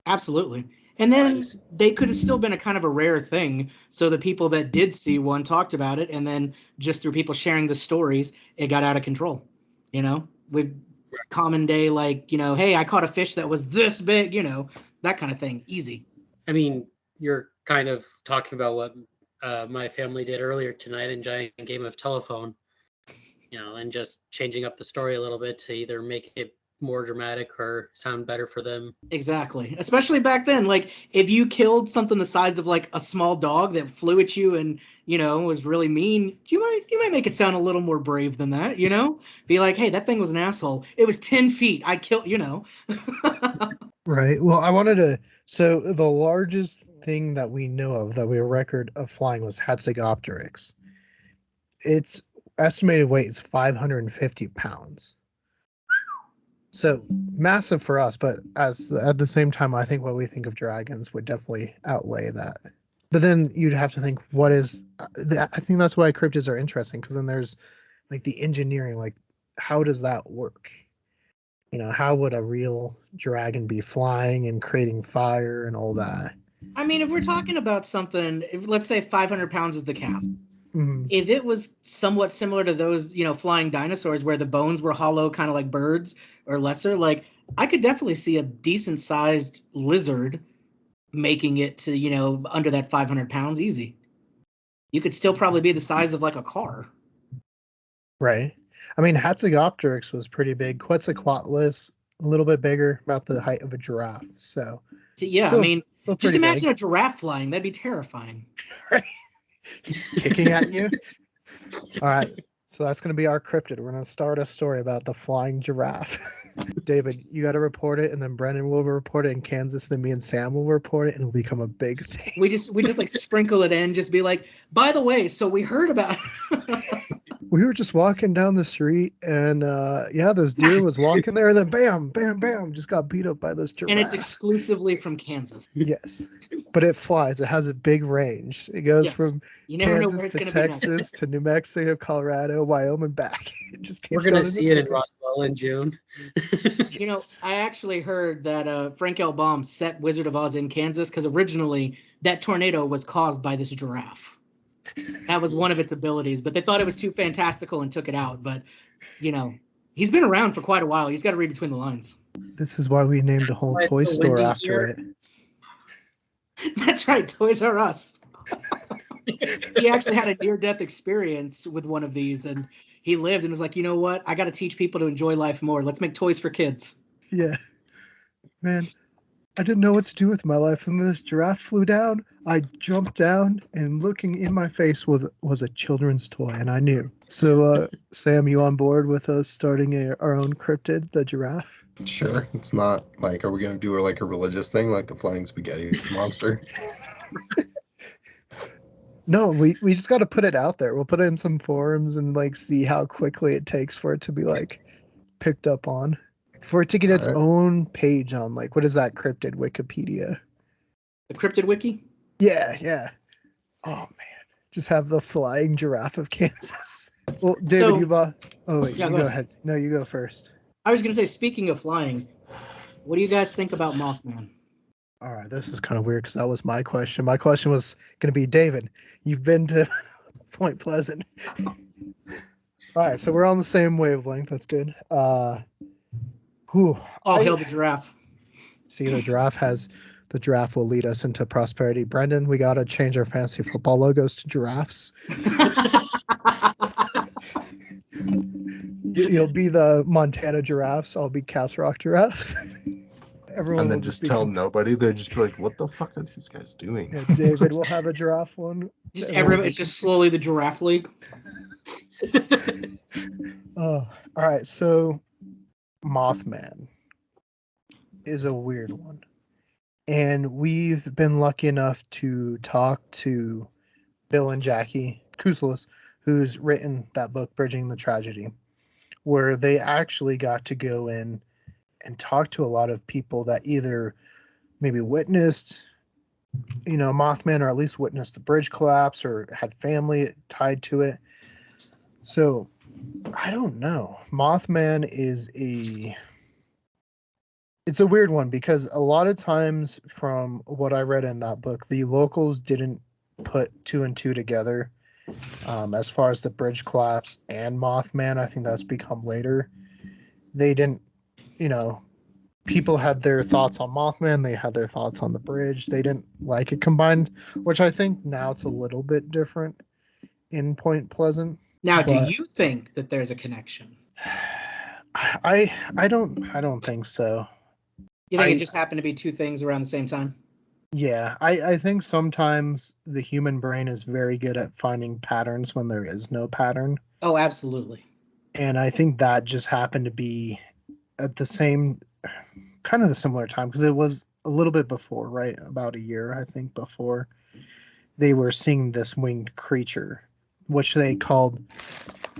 Absolutely. And I'm then they could have still been a kind of a rare thing. So the people that did see one talked about it. And then just through people sharing the stories, it got out of control. You know, we common day, like, hey, I caught a fish that was this big, that kind of thing. Easy. I mean, you're kind of talking about what my family did earlier tonight, enjoying a game of telephone, and just changing up the story a little bit to either make it more dramatic or sound better for them. Exactly. Especially back then. Like, if you killed something the size of like a small dog that flew at you and, was really mean, you might make it sound a little more brave than that, Be like, hey, that thing was an asshole. It was 10 feet. I killed, Right. Well, I wanted to. So the largest thing that we know of that we have a record of flying was Hatzegopteryx. Its estimated weight is 550 pounds. So massive for us, but at the same time, I think what we think of dragons would definitely outweigh that. But then you'd have to think, what is? I think that's why cryptids are interesting, because then there's like the engineering, like how does that work? How would a real dragon be flying and creating fire and all that? I mean, if we're talking about something, let's say 500 pounds is the cap. If it was somewhat similar to those, flying dinosaurs where the bones were hollow, kind of like birds or lesser, like I could definitely see a decent sized lizard making it to, under that 500 pounds easy. You could still probably be the size of like a car. Right. I mean, Hatzegopteryx was pretty big. Quetzalcoatlus, a little bit bigger, about the height of a giraffe. So yeah, still, I mean, still just imagine big. a giraffe flying. That'd be terrifying. Just kicking at you. All right. So that's going to be our cryptid. We're going to start a story about the flying giraffe. David, you got to report it, and then Brenden will report it in Kansas, and then me and Sam will report it, and it'll become a big thing. We just like sprinkle it in, just be like, by the way, so we heard about We were just walking down the street, and this deer was walking there, and then bam, bam, bam, just got beat up by this giraffe. And it's exclusively from Kansas. Yes, but it flies. It has a big range. It goes from Kansas to Texas to New Mexico, Colorado, Wyoming, back. It just keeps We're going to going see it in Roswell in June. I actually heard that Frank L. Baum set Wizard of Oz in Kansas because originally that tornado was caused by this giraffe. That was one of its abilities, but they thought it was too fantastical and took it out. But, he's been around for quite a while. He's got to read between the lines. This is why we named a whole toy store after it. That's right, Toys R Us. He actually had a near-death experience with one of these, and he lived and was like, you know what? I got to teach people to enjoy life more. Let's make toys for kids. Yeah. Man, I didn't know what to do with my life. And this giraffe flew down. I jumped down, and looking in my face was a children's toy, and I knew. So, Sam, you on board with us starting our own cryptid, the giraffe? Sure. It's not like, are we going to do like a religious thing, like the flying spaghetti monster? No, we just got to put it out there. We'll put it in some forums and like see how quickly it takes for it to be like picked up on. For it to get its own page on, like, what is that cryptid Wikipedia? The cryptid wiki? Yeah. Oh man, just have the flying giraffe of Kansas. Well, David, oh wait, you go ahead. No, you go first. I was gonna say, speaking of flying, what do you guys think about Mothman? All right, this is kind of weird because that was my question. My question was going to be, David, you've been to Point Pleasant. All right, so we're on the same wavelength. That's good. Hail the giraffe. See, the giraffe will lead us into prosperity. Brenden, we got to change our fantasy football logos to giraffes. You'll be the Montana giraffes. I'll be Castle Rock giraffes. Everyone and then will just tell nobody. They'll just be like, what the fuck are these guys doing? Yeah, David will have a giraffe one. It's just slowly the giraffe league. All right, so Mothman is a weird one. And we've been lucky enough to talk to Bill and Jackie Kuselis, who's written that book, Bridging the Tragedy, where they actually got to go in and talk to a lot of people that either maybe witnessed, Mothman, or at least witnessed the bridge collapse or had family tied to it. So I don't know. Mothman it's a weird one because a lot of times from what I read in that book, the locals didn't put two and two together as far as the bridge collapse and Mothman. I think that's become later. They didn't you know, people had their thoughts on Mothman, they had their thoughts on the bridge. They didn't like it combined, which I think now it's a little bit different in Point Pleasant. Now, do But you think that there's a connection? I don't think so. You think it I just happened to be two things around the same time? Yeah, I think sometimes the human brain is very good at finding patterns when there is no pattern. Oh, absolutely. And I think that just happened to be at the same kind of the similar time because it was a little bit before, right? About a year, I think, before they were seeing this winged creature, which they called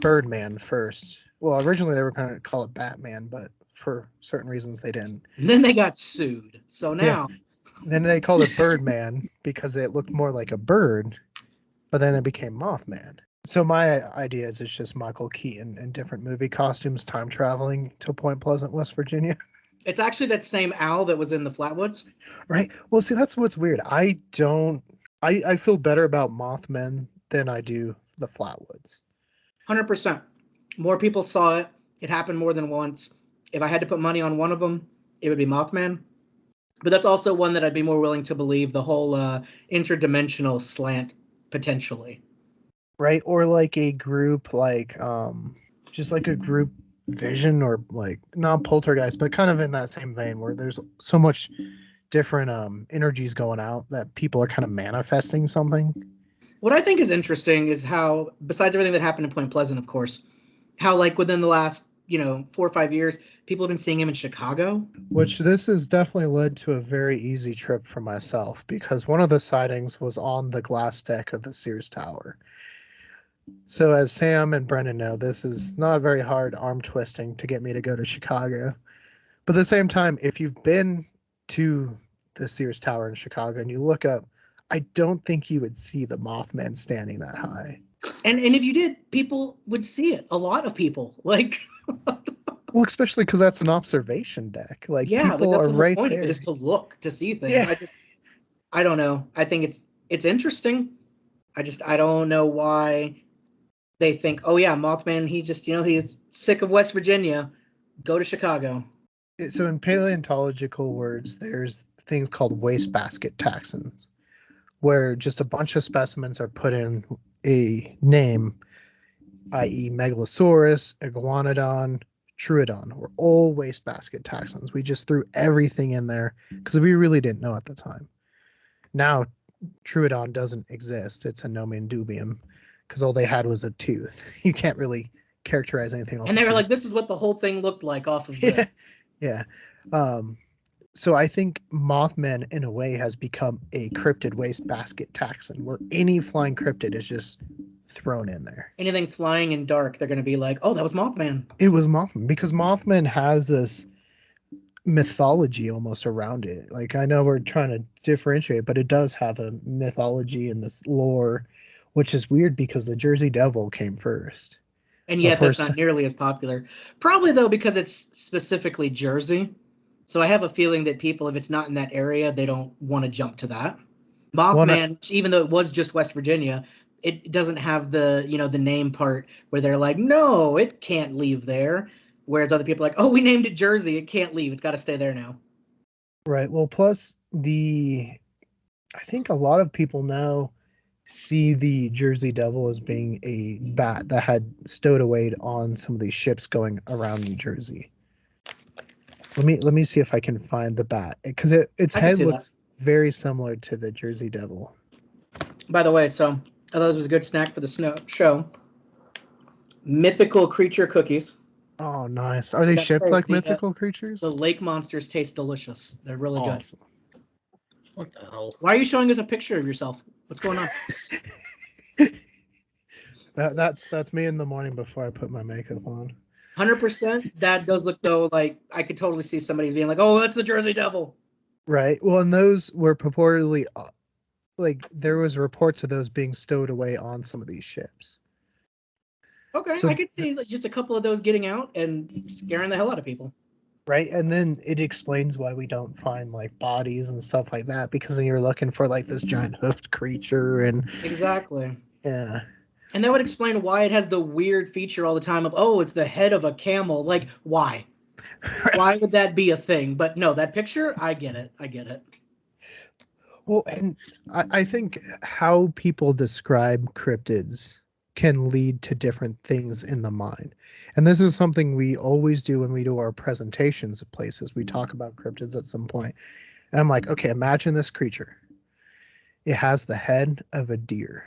Birdman first. Well, originally they were going to call it Batman, but for certain reasons they didn't. And then they got sued. So Yeah. now, Then they called it Birdman because it looked more like a bird, but then it became Mothman. So my idea is it's just Michael Keaton in different movie costumes time traveling to Point Pleasant, West Virginia. it's actually that same owl that was in the Flatwoods. Right. Well, see, that's what's weird. I feel better about Mothman than I do the Flatwoods. 100%. More people saw it. It happened more than once. If I had to put money on one of them, it would be Mothman. But that's also one that I'd be more willing to believe the whole interdimensional slant potentially. Right. Or like a group just like a group vision or like not poltergeist, but kind of in that same vein where there's so much different energies going out that people are kind of manifesting something. What I think is interesting is how, besides everything that happened in Point Pleasant, of course, how like within the last 4 or 5 years, people have been seeing him in Chicago. Which this has definitely led to a very easy trip for myself because one of the sightings was on the glass deck of the Sears Tower. So as Sam and Brendan know, this is not very hard arm twisting to get me to go to Chicago. But at the same time, if you've been to the Sears Tower in Chicago and you look up, I don't think you would see the Mothman standing that high. And if you did, people would see it. A lot of people. Like Well, especially because that's an observation deck. Like yeah, like people that's are the whole right point there. of it is to look, to see things. Yeah. I don't know. I think it's interesting. I don't know why they think, oh yeah, Mothman, he just, he's sick of West Virginia. Go to Chicago. So in paleontological words, there's things called wastebasket taxons, where just a bunch of specimens are put in a name, i.e., Megalosaurus, Iguanodon, Troodon, were all wastebasket taxons. We just threw everything in there because we really didn't know at the time. Now, Troodon doesn't exist. It's a nomen dubium because all they had was a tooth. You can't really characterize anything off And a they were tooth. like, this is what the whole thing looked like off of this. Yeah. So I think Mothman, in a way, has become a cryptid wastebasket taxon, where any flying cryptid is just thrown in there. Anything flying in dark, they're going to be like, oh, that was Mothman. It was Mothman because Mothman has this mythology almost around it. Like I know we're trying to differentiate, but it does have a mythology and this lore, which is weird because the Jersey Devil came first. And yet that's not nearly as popular. Probably, though, because it's specifically Jersey. So I have a feeling that people, if it's not in that area, they don't want to jump to that. Mothman, even though it was just West Virginia, it doesn't have the, the name part where they're like, no, it can't leave there. Whereas other people are like, oh, we named it Jersey. It can't leave. It's got to stay there now. Right. Well, plus I think a lot of people now see the Jersey Devil as being a bat that had stowed away on some of these ships going around New Jersey. Let me see if I can find the bat because its head looks very similar to the Jersey Devil. By the way, so I thought this was a good snack for the show. Mythical creature cookies. Oh, nice. Are they shaped like mythical creatures? The lake monsters taste delicious. They're really awesome. Good. What the hell? Why are you showing us a picture of yourself? What's going on? That's me in the morning before I put my makeup on. 100%. That does look, though, like I could totally see somebody being like, oh, that's the Jersey Devil. Right. Well, and those were purportedly, like, there was reports of those being stowed away on some of these ships. Okay, so I could see like, just a couple of those getting out and scaring the hell out of people. Right, and then it explains why we don't find like bodies and stuff like that because then you're looking for like this giant hoofed creature and exactly. Yeah. And that would explain why it has the weird feature all the time of, oh, it's the head of a camel. Like, why? Why would that be a thing? But no, that picture, I get it. I get it. Well, and I think how people describe cryptids can lead to different things in the mind. And this is something we always do when we do our presentations at places. We talk about cryptids at some point. And I'm like, okay, imagine this creature. It has the head of a deer,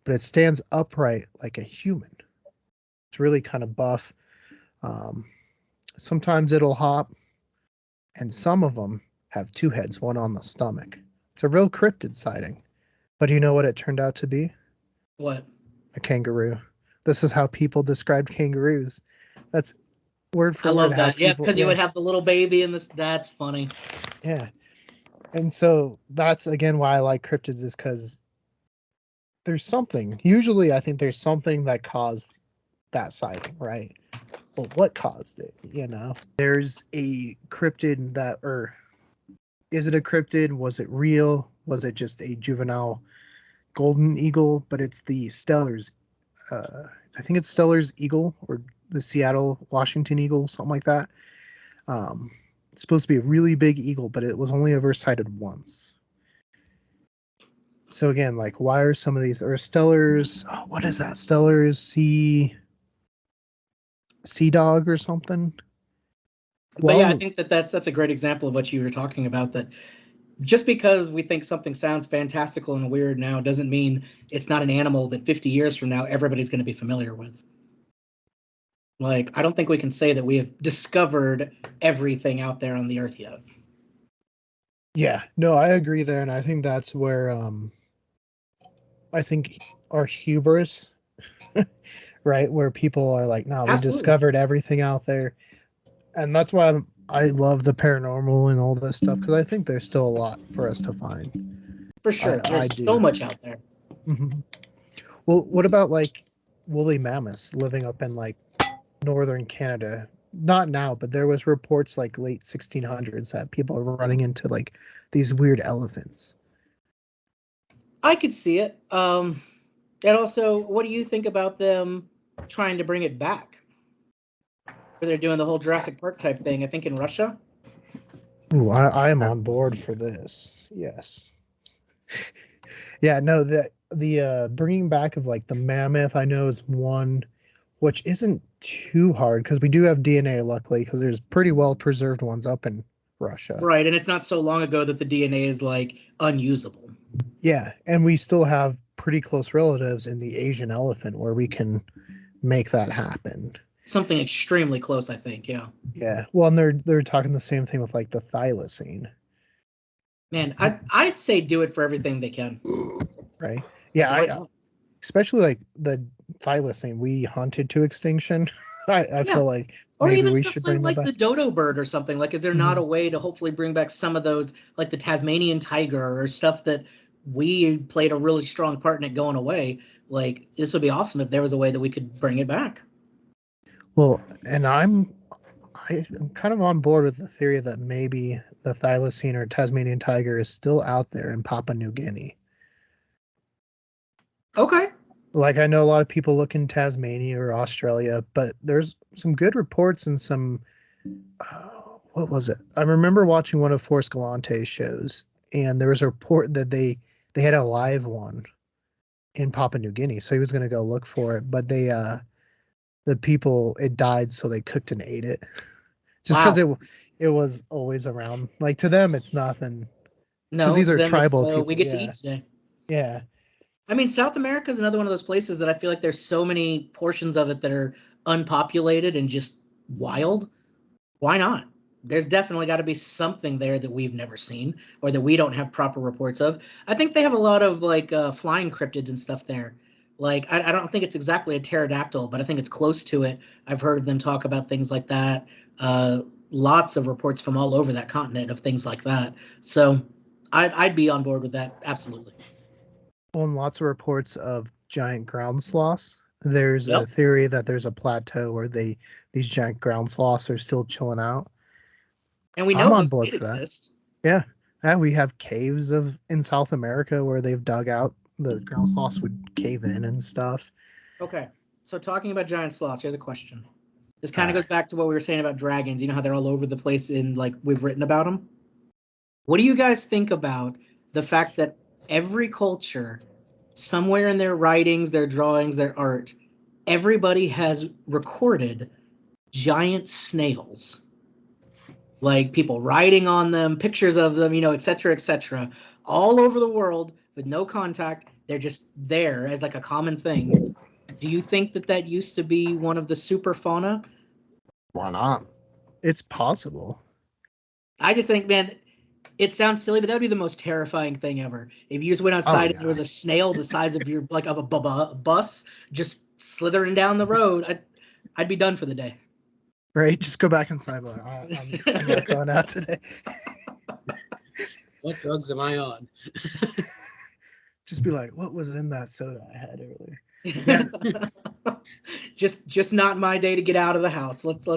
but it stands upright like a human. It's really kind of buff. Um, Sometimes it'll hop, and some of them have two heads, one on the stomach. It's a real cryptid sighting. But you know what it turned out to be? What? A kangaroo. This is how people described kangaroos. That's word I for word love how that. Yeah, people. because you would have the little baby in this. That's funny. Yeah. And so that's again why I like cryptids is because there's something. Usually, I think there's something that caused that sighting, right? But what caused it? There's a cryptid that, or is it a cryptid? Was it real? Was it just a juvenile golden eagle? But it's the Stellar's. Uh, I think it's Stellar's eagle or the Seattle Washington eagle, something like that. It's supposed to be a really big eagle, but it was only ever sighted once. So again, like, why are some of these or Stellar's? Oh, what is that? Stellar's sea dog or something? But yeah, I Well, think that's a great example of what you were talking about. That just because we think something sounds fantastical and weird now doesn't mean it's not an animal that 50 years from now everybody's going to be familiar with. Like, I don't think we can say that we have discovered everything out there on the earth yet. yeah, no, I agree there, and I think that's where I think our hubris, right, where people are like, "No, we Absolutely. discovered everything out there," and that's why I love the paranormal and all this stuff because I think there's still a lot for us to find. For I sure. I There's so do. much out there. Hmm. Well, what about like woolly mammoths living up in like northern Canada? Not now, but there was reports like late 1600s that people are running into like these weird elephants. I could see it. And also, what do you think about them trying to bring it back? Where they're doing the whole Jurassic Park type thing, I think in Russia. Ooh, I am on board for this. Yes. Yeah, no, the bringing back of like the mammoth I know is one which isn't too hard because we do have DNA luckily because there's pretty well preserved ones up in Russia. Right, and it's not so long ago that the DNA is like unusable. Yeah, and we still have pretty close relatives in the Asian elephant where we can make that happen. Something extremely close, I think. Yeah. Yeah. Well, and they're talking the same thing with like the thylacine, Man, I'd say do it for everything they can. right? Yeah, Why I not? especially like the thylacine we hunted to extinction. I Yeah. feel like Or maybe even we stuff should bring that like back. the dodo bird or something. Like, is there not Mhm. a way to hopefully bring back some of those, like the Tasmanian tiger or stuff that we played a really strong part in it going away? Like, this would be awesome if there was a way that we could bring it back. Well, and I'm kind of on board with the theory that maybe the thylacine or Tasmanian tiger is still out there in Papua New Guinea. Okay. Like I know a lot of people look in Tasmania or Australia, but there's some good reports and some what was it? I remember watching one of Forrest Galante's shows, and there was a report that they had a live one in Papua New Guinea, so he was going to go look for it, but the people it died, so they cooked and ate it, just because Wow. it was always around. Like to them, it's nothing because No, these to are them it's tribal we people. get to Yeah, eat today. yeah. I mean, South America is another one of those places that I feel like there's so many portions of it that are unpopulated and just wild. Why not? There's definitely got to be something there that we've never seen or that we don't have proper reports of. I think they have a lot of like flying cryptids and stuff there. Like, I don't think it's exactly a pterodactyl, but I think it's close to it. I've heard them talk about things like that. Lots of reports from all over that continent of things like that. So I'd be on board with that. Absolutely. Well, and lots of reports of giant ground sloths. There's a Yep. theory that there's a plateau where these giant ground sloths are still chilling out. And we I'm know on those board did for that. exist. Yeah. Yeah, we have caves of in South America where they've dug out the ground sloths would cave in and stuff. Okay. So talking about giant sloths, here's a question. This kind of goes back to what we were saying about dragons. You know how they're all over the place in like we've written about them. What do you guys think about the fact that every culture, somewhere in their writings, their drawings, their art, everybody has recorded giant snails, like people riding on them, pictures of them, you know, et cetera, all over the world with no contact. They're just there as like a common thing. Do you think that that used to be one of the super fauna? Why not? It's possible. I just think, man, it sounds silly, but that would be the most terrifying thing ever. If you just went outside and there was a snail the size of your like of a bus just slithering down the road, I'd be done for the day. Right? Just go back inside. Like, I'm not going out today. What drugs am I on? Just be like, what was in that soda I had earlier? just not my day to get out of the house. Let's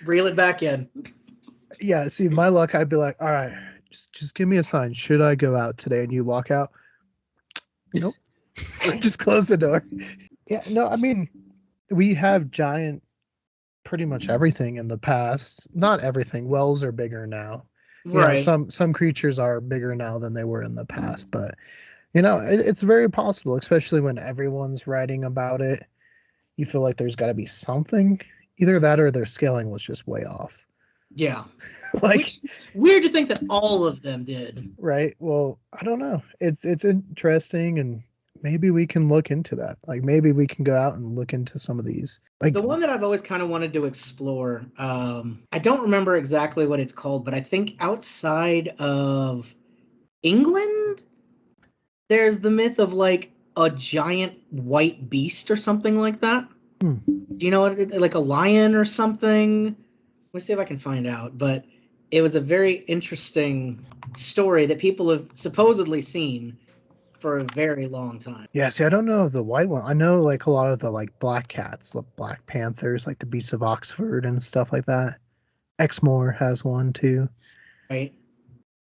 reel it back in. Yeah, see, my luck, I'd be like, all right, just give me a sign. Should I go out today? And you walk out. Nope. Just close the door. Yeah, no, I mean, we have giant, pretty much everything in the past. Not everything. Wells are bigger now. Right. You know, some creatures are bigger now than they were in the past, but you know, it's very possible, especially when everyone's writing about it. You feel like there's got to be something. Either that or their scaling was just way off. Yeah. Like, which weird to think that all of them did. right? Well, I don't know. It's interesting, and maybe we can look into that. Like, maybe we can go out and look into some of these. Like The one that I've always kind of wanted to explore, I don't remember exactly what it's called, but I think outside of England, there's the myth of like a giant white beast or something like that. Hmm. Do you know what? Like a lion or something? Let's see if I can find out. But it was a very interesting story that people have supposedly seen for a very long time. Yeah, see, I don't know the white one. I know like a lot of the like black cats, the black panthers, like the beasts of Oxford and stuff like that. Exmoor has one too. Right?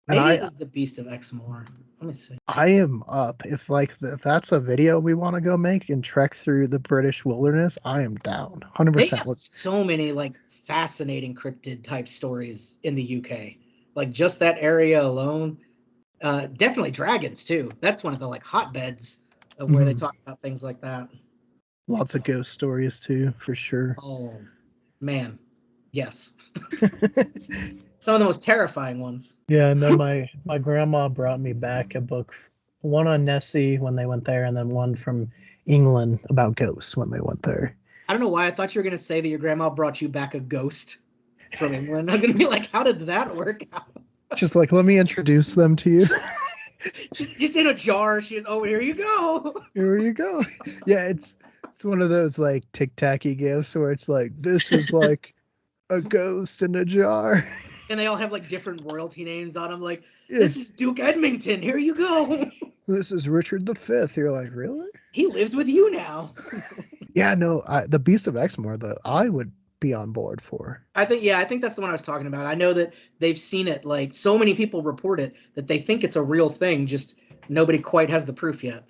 And Maybe it was the Beast of Exmoor. Let me see. I am up. If like if that's a video we want to go make and trek through the British wilderness, I am down. They 100%. have so many like fascinating cryptid type stories in the UK. Like just that area alone. Definitely dragons too. That's one of the like hotbeds of where they talk about things like that. Lots of ghost stories too, for sure. Oh man, yes. Some of the most terrifying ones. Yeah, no, my grandma brought me back a book, one on Nessie when they went there, and then one from England about ghosts when they went there. I don't know why I thought you were gonna say that your grandma brought you back a ghost from England. I was gonna be like, how did that work out? Just like, let me introduce them to you. Just in a jar. She was, oh, here you go. Here you go. Yeah, it's one of those like tic-tacky gifts where it's like, this is like a ghost in a jar. And they all have like different royalty names on them. Like, Yeah. this is Duke Edmington. Here you go. This is Richard V. You're like, really? He lives with you now. Yeah, no, the Beast of Exmoor, that I would be on board for. I think that's the one I was talking about. I know that they've seen it. Like so many people report it that they think it's a real thing. Just nobody quite has the proof yet.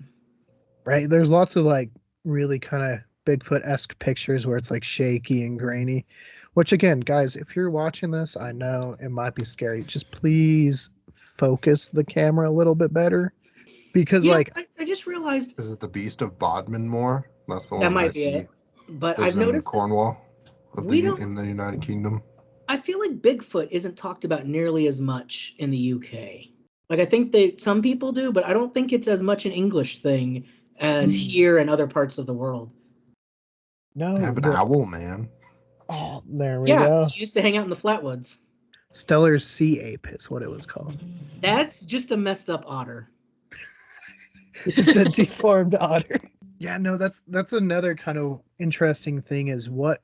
Right? There's lots of like really kind of Bigfoot-esque pictures where it's like shaky and grainy. Which again, guys, if you're watching this, I know it might be scary. Just please focus the camera a little bit better. Because I just realized. Is it the Beast of Bodminmore? That's the one That might I be see. it. But Lives I've noticed in Cornwall in the United Kingdom. I feel like Bigfoot isn't talked about nearly as much in the UK. Like I think some people do, but I don't think it's as much an English thing as here and other parts of the world. No, They have an owl, man. Oh, there we go. He used to hang out in the flatwoods. Stellar's sea ape is what it was called. That's just a messed up otter. Just a deformed otter. Yeah, no, that's another kind of interesting thing is what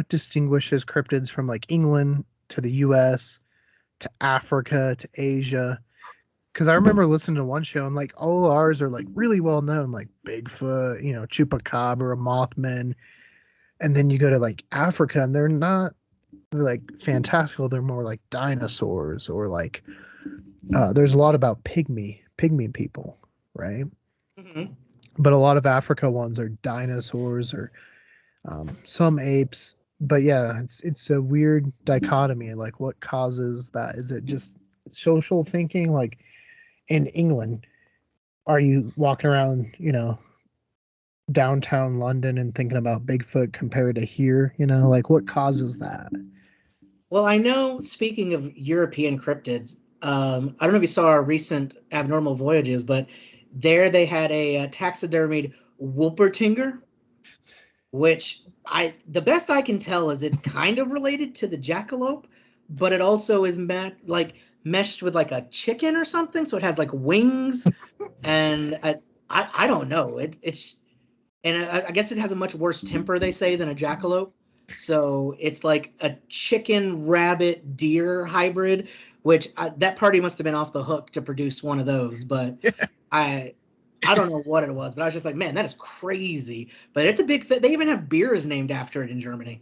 distinguishes cryptids from like England to the US to Africa to Asia. Because I remember listening to one show and like all ours are like really well known, like Bigfoot, you know, Chupacabra, Mothman. And then you go to like Africa and they're like fantastical. They're more like dinosaurs or like there's a lot about pygmy people, right? Mm-hmm. But a lot of Africa ones are dinosaurs or some apes. But yeah, it's a weird dichotomy. Like, what causes that? Is it just social thinking? Like in England, are you walking around, downtown London and thinking about Bigfoot compared to here? Like, what causes that? Well, I know, speaking of European cryptids, I don't know if you saw our recent Abnormal Voyages, but there they had a, taxidermied Wolpertinger, which the best I can tell is it's kind of related to the jackalope, but it also is meshed with like a chicken or something, so it has like wings, and I don't know. I guess it has a much worse temper, they say, than a jackalope. So it's like a chicken, rabbit, deer hybrid, which that party must have been off the hook to produce one of those. But I I don't know what it was, but I was just like, man, that is crazy. But it's a big thing. They even have beers named after it in Germany.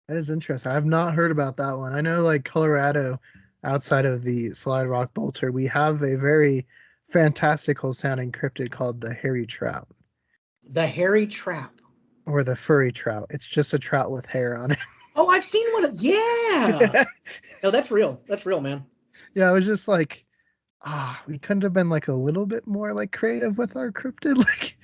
That is interesting. I've not heard about that one. I know, like Colorado, outside of the Slide Rock Bolter, we have a very fantastical sounding cryptid called the hairy trout The hairy trap. or the furry trout. It's just a trout with hair on Oh, I've seen one of. Yeah. it. No, that's real. That's real, man. Yeah, I was just like, we couldn't have been like a little bit more like creative with our cryptid. Like,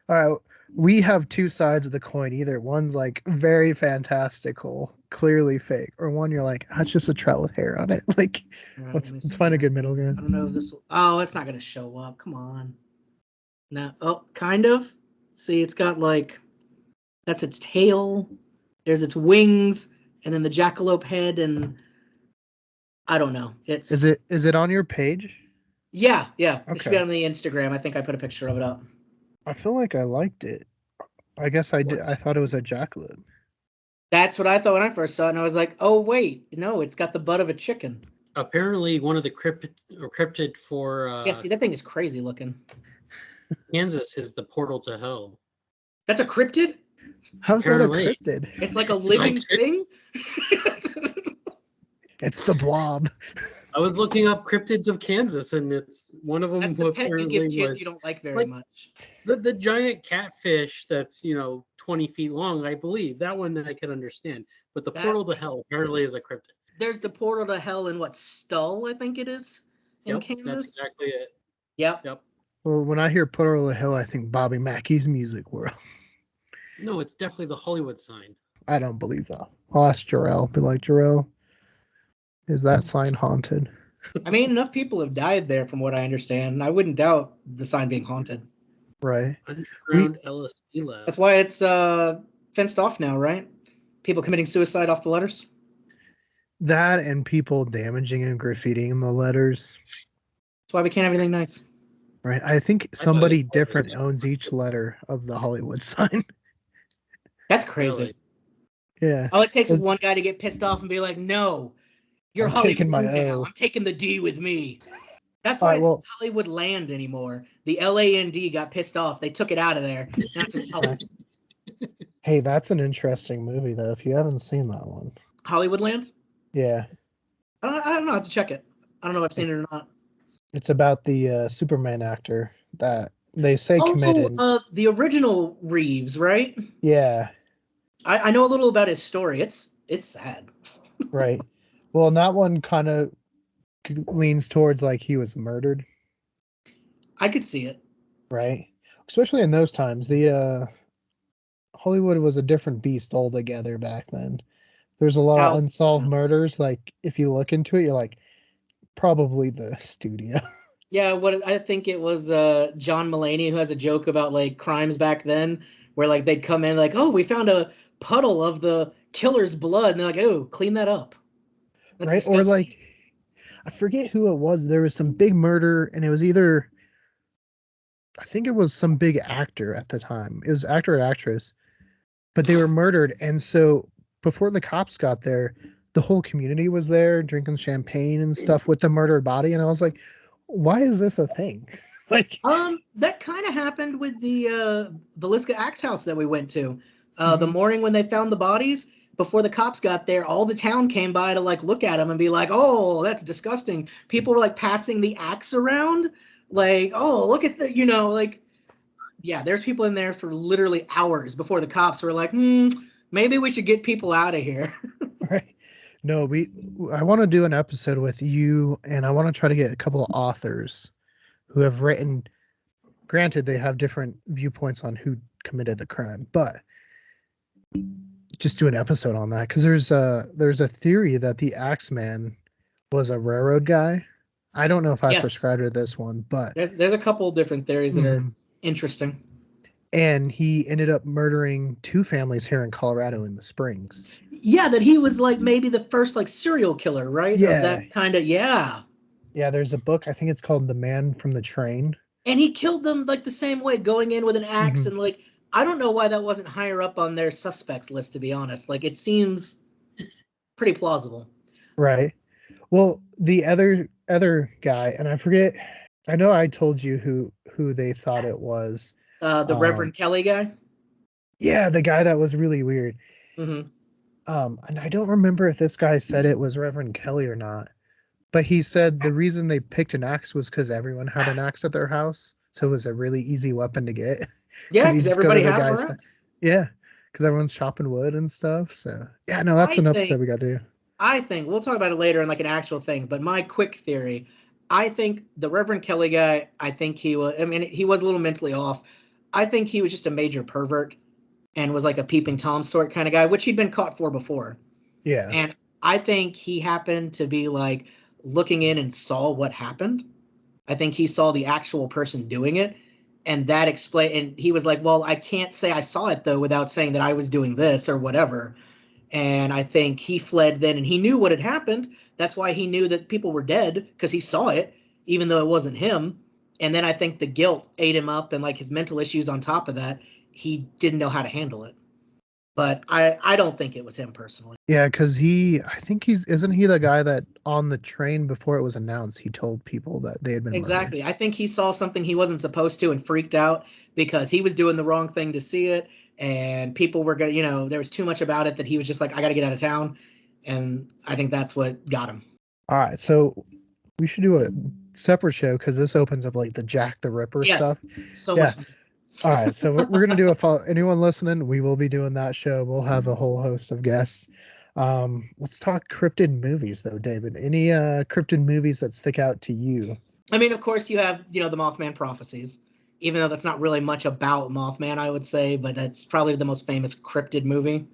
all right, we have two sides of the coin. Either one's like very fantastical, clearly fake, or one you're like, that's just a trout with hair on it. Like, All right, let's let me let's see. find a good middle I ground. don't know if this will. Oh, it's not going to show up. Come on. No. Oh, kind of. See, it's got like that's its tail. There's its wings, and then the jackalope head, and I don't know. Is It's it on your page? yeah, yeah. It should be Okay. on the Instagram. I think I put a picture of it up. I feel like I liked it. I guess I did. I thought it was a jackalope. That's what I thought when I first saw it, and I was like, oh wait, no, it's got the butt of a chicken. Apparently, one of the cryptid for Yeah, see, that thing is crazy looking. Kansas is the portal to hell. That's a cryptid? How's that a Apparently. cryptid? It's like a living thing? It's the blob. I was looking up cryptids of Kansas, and it's one of them. That's who the pet you give apparently kids was you don't like very like much. the giant catfish that's 20 feet long. I believe that one I can understand, but the portal to hell apparently is a cryptid. There's the portal to hell in what, Stull, I think it is, in Yep, Kansas. that's exactly it. Yep. Yep. Well, when I hear Portal of Hill, I think Bobby Mackey's Music World. No, it's definitely the Hollywood sign. I don't believe that. I'll ask Jarrell. Be like, Jarrell, is that sign haunted? I mean, enough people have died there, from what I understand. I wouldn't doubt the sign being haunted. Right. Underground LSD lab. That's why it's fenced off now, right? People committing suicide off the letters. That and people damaging and graffitiing the letters. That's why we can't have anything nice. Right. I think somebody different owns each letter of the Hollywood sign. That's crazy. Really? Yeah. All it takes is one guy to get pissed off and be like, no, you're I'm Hollywood taking my now. O. I'm taking the D with me. That's why it's not Hollywood Land anymore. The LAND got pissed off. They took it out of there. Now it's just Hollywood. Hey, that's an interesting movie, though, if you haven't seen that one. Hollywood Land? Yeah. I don't know. I have to check it. I don't know if I've seen it or not. It's about the Superman actor that they say committed. The original Reeves, right? Yeah. I know a little about his story. It's sad. Right. Well, and that one kind of leans towards like he was murdered. I could see it. Right. Especially in those times. The Hollywood was a different beast altogether back then. There's a lot of unsolved murders. Like, if you look into it, you're like, probably the studio. Yeah, what I think it was John Mulaney who has a joke about like crimes back then, where like they'd come in like, oh, we found a puddle of the killer's blood, and they're like, oh, clean that up. That's right? Disgusting. Or like, I forget who it was. There was some big murder, and it was either, I think it was some big actor at the time. It was actor or actress, but they were murdered, and so before the cops got there, the whole community was there drinking champagne and stuff with the murdered body, and I was like, why is this a thing? Like, that kind of happened with the Villisca Axe House that we went to. The morning when they found the bodies, before the cops got there, all the town came by to like look at them and be like, oh, that's disgusting. People were like passing the axe around, like, oh, look at the, like Yeah, there's people in there for literally hours before the cops were like, maybe we should get people out of here. Right. No, I want to do an episode with you, and I want to try to get a couple of authors who have written. Granted, they have different viewpoints on who committed the crime, but just do an episode on that because there's a theory that the Axeman was a railroad guy. I don't know if I Yes. prescribed to this one, but There's a couple of different theories that are interesting. And he ended up murdering 2 families here in Colorado in the Springs. Yeah, that he was like maybe the first like serial killer, right? Yeah. Of that kind of, yeah. Yeah, there's a book, I think it's called The Man from the Train. And he killed them like the same way, going in with an axe. And like, I don't know why that wasn't higher up on their suspects list, to be honest. Like, it seems pretty plausible. Right. Well, the other guy, and I forget, I know I told you who they thought it was. The Reverend Kelly guy? Yeah, the guy that was really weird. Mm-hmm. And I don't remember if this guy said it was Reverend Kelly or not. But he said the reason they picked an axe was because everyone had an axe at their house. So it was a really easy weapon to get. Yeah, because everybody had one around. Yeah, because everyone's chopping wood and stuff. So, yeah, no, that's an episode we got to do. I think, we'll talk about it later in like an actual thing, but my quick theory, I think the Reverend Kelly guy, I think he was a little mentally off. I think he was just a major pervert and was like a peeping Tom sort kind of guy, which he'd been caught for before. Yeah. And I think he happened to be like looking in and saw what happened. I think he saw the actual person doing it. And that explained, and he was like, well, I can't say I saw it though without saying that I was doing this or whatever. And I think he fled then, and he knew what had happened. That's why he knew that people were dead, because he saw it, even though it wasn't him. And then I think the guilt ate him up, and like his mental issues on top of that, he didn't know how to handle it. But I don't think it was him personally. Yeah, because isn't he the guy that on the train before it was announced, he told people that they had been Exactly. murdered. I think he saw something he wasn't supposed to and freaked out because he was doing the wrong thing to see it. And people were going to, there was too much about it that he was just like, I got to get out of town. And I think that's what got him. All right. So we should do a separate show because this opens up like the Jack the Ripper stuff. So much. All right. So we're going to do anyone listening, we will be doing that show. We'll have a whole host of guests. Let's talk cryptid movies though, David. Any cryptid movies that stick out to you? I mean, of course you have, the Mothman prophecies, even though that's not really much about Mothman, I would say, but that's probably the most famous cryptid movie.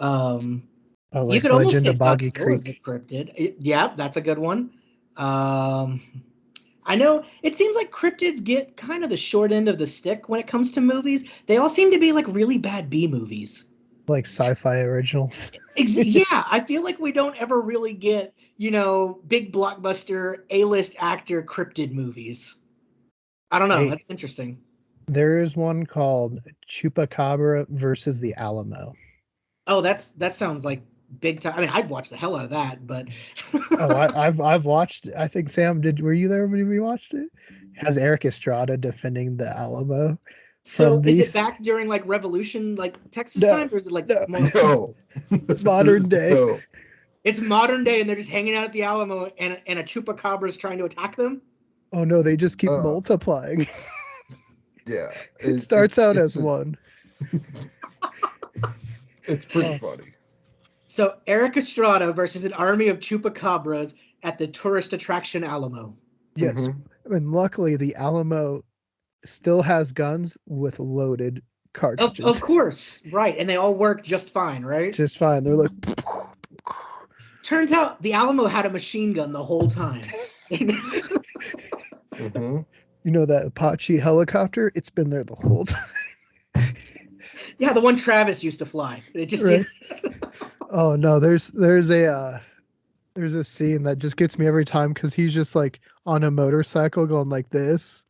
Like you could almost Legend say of Boggy Godzilla's Creek. a cryptid. Yeah, that's a good one. I know it seems like cryptids get kind of the short end of the stick when it comes to movies. They all seem to be like really bad B movies. Like sci-fi originals. Yeah, I feel like we don't ever really get, big blockbuster A-list actor cryptid movies. I don't know. That's interesting. There is one called Chupacabra versus the Alamo. Oh, that sounds like big time. I mean, I'd watch the hell out of that, but I've watched. I think Sam were you there when we watched it? Has Eric Estrada defending the Alamo? So is it back during like Revolution, like Texas times, or is it like modern day? No. It's modern day, and they're just hanging out at the Alamo, and a chupacabra is trying to attack them. Oh no, they just keep multiplying. Yeah, it starts out as one. It's pretty funny. So Eric Estrada versus an army of chupacabras at the tourist attraction Alamo. Yes, and luckily the Alamo still has guns with loaded cartridges. Of course, right, and they all work just fine, right? Just fine. They're like. Turns out the Alamo had a machine gun the whole time. You know that Apache helicopter? It's been there the whole time. Yeah, the one Travis used to fly. It just right. Oh no, there's a scene that just gets me every time because he's just like on a motorcycle going like this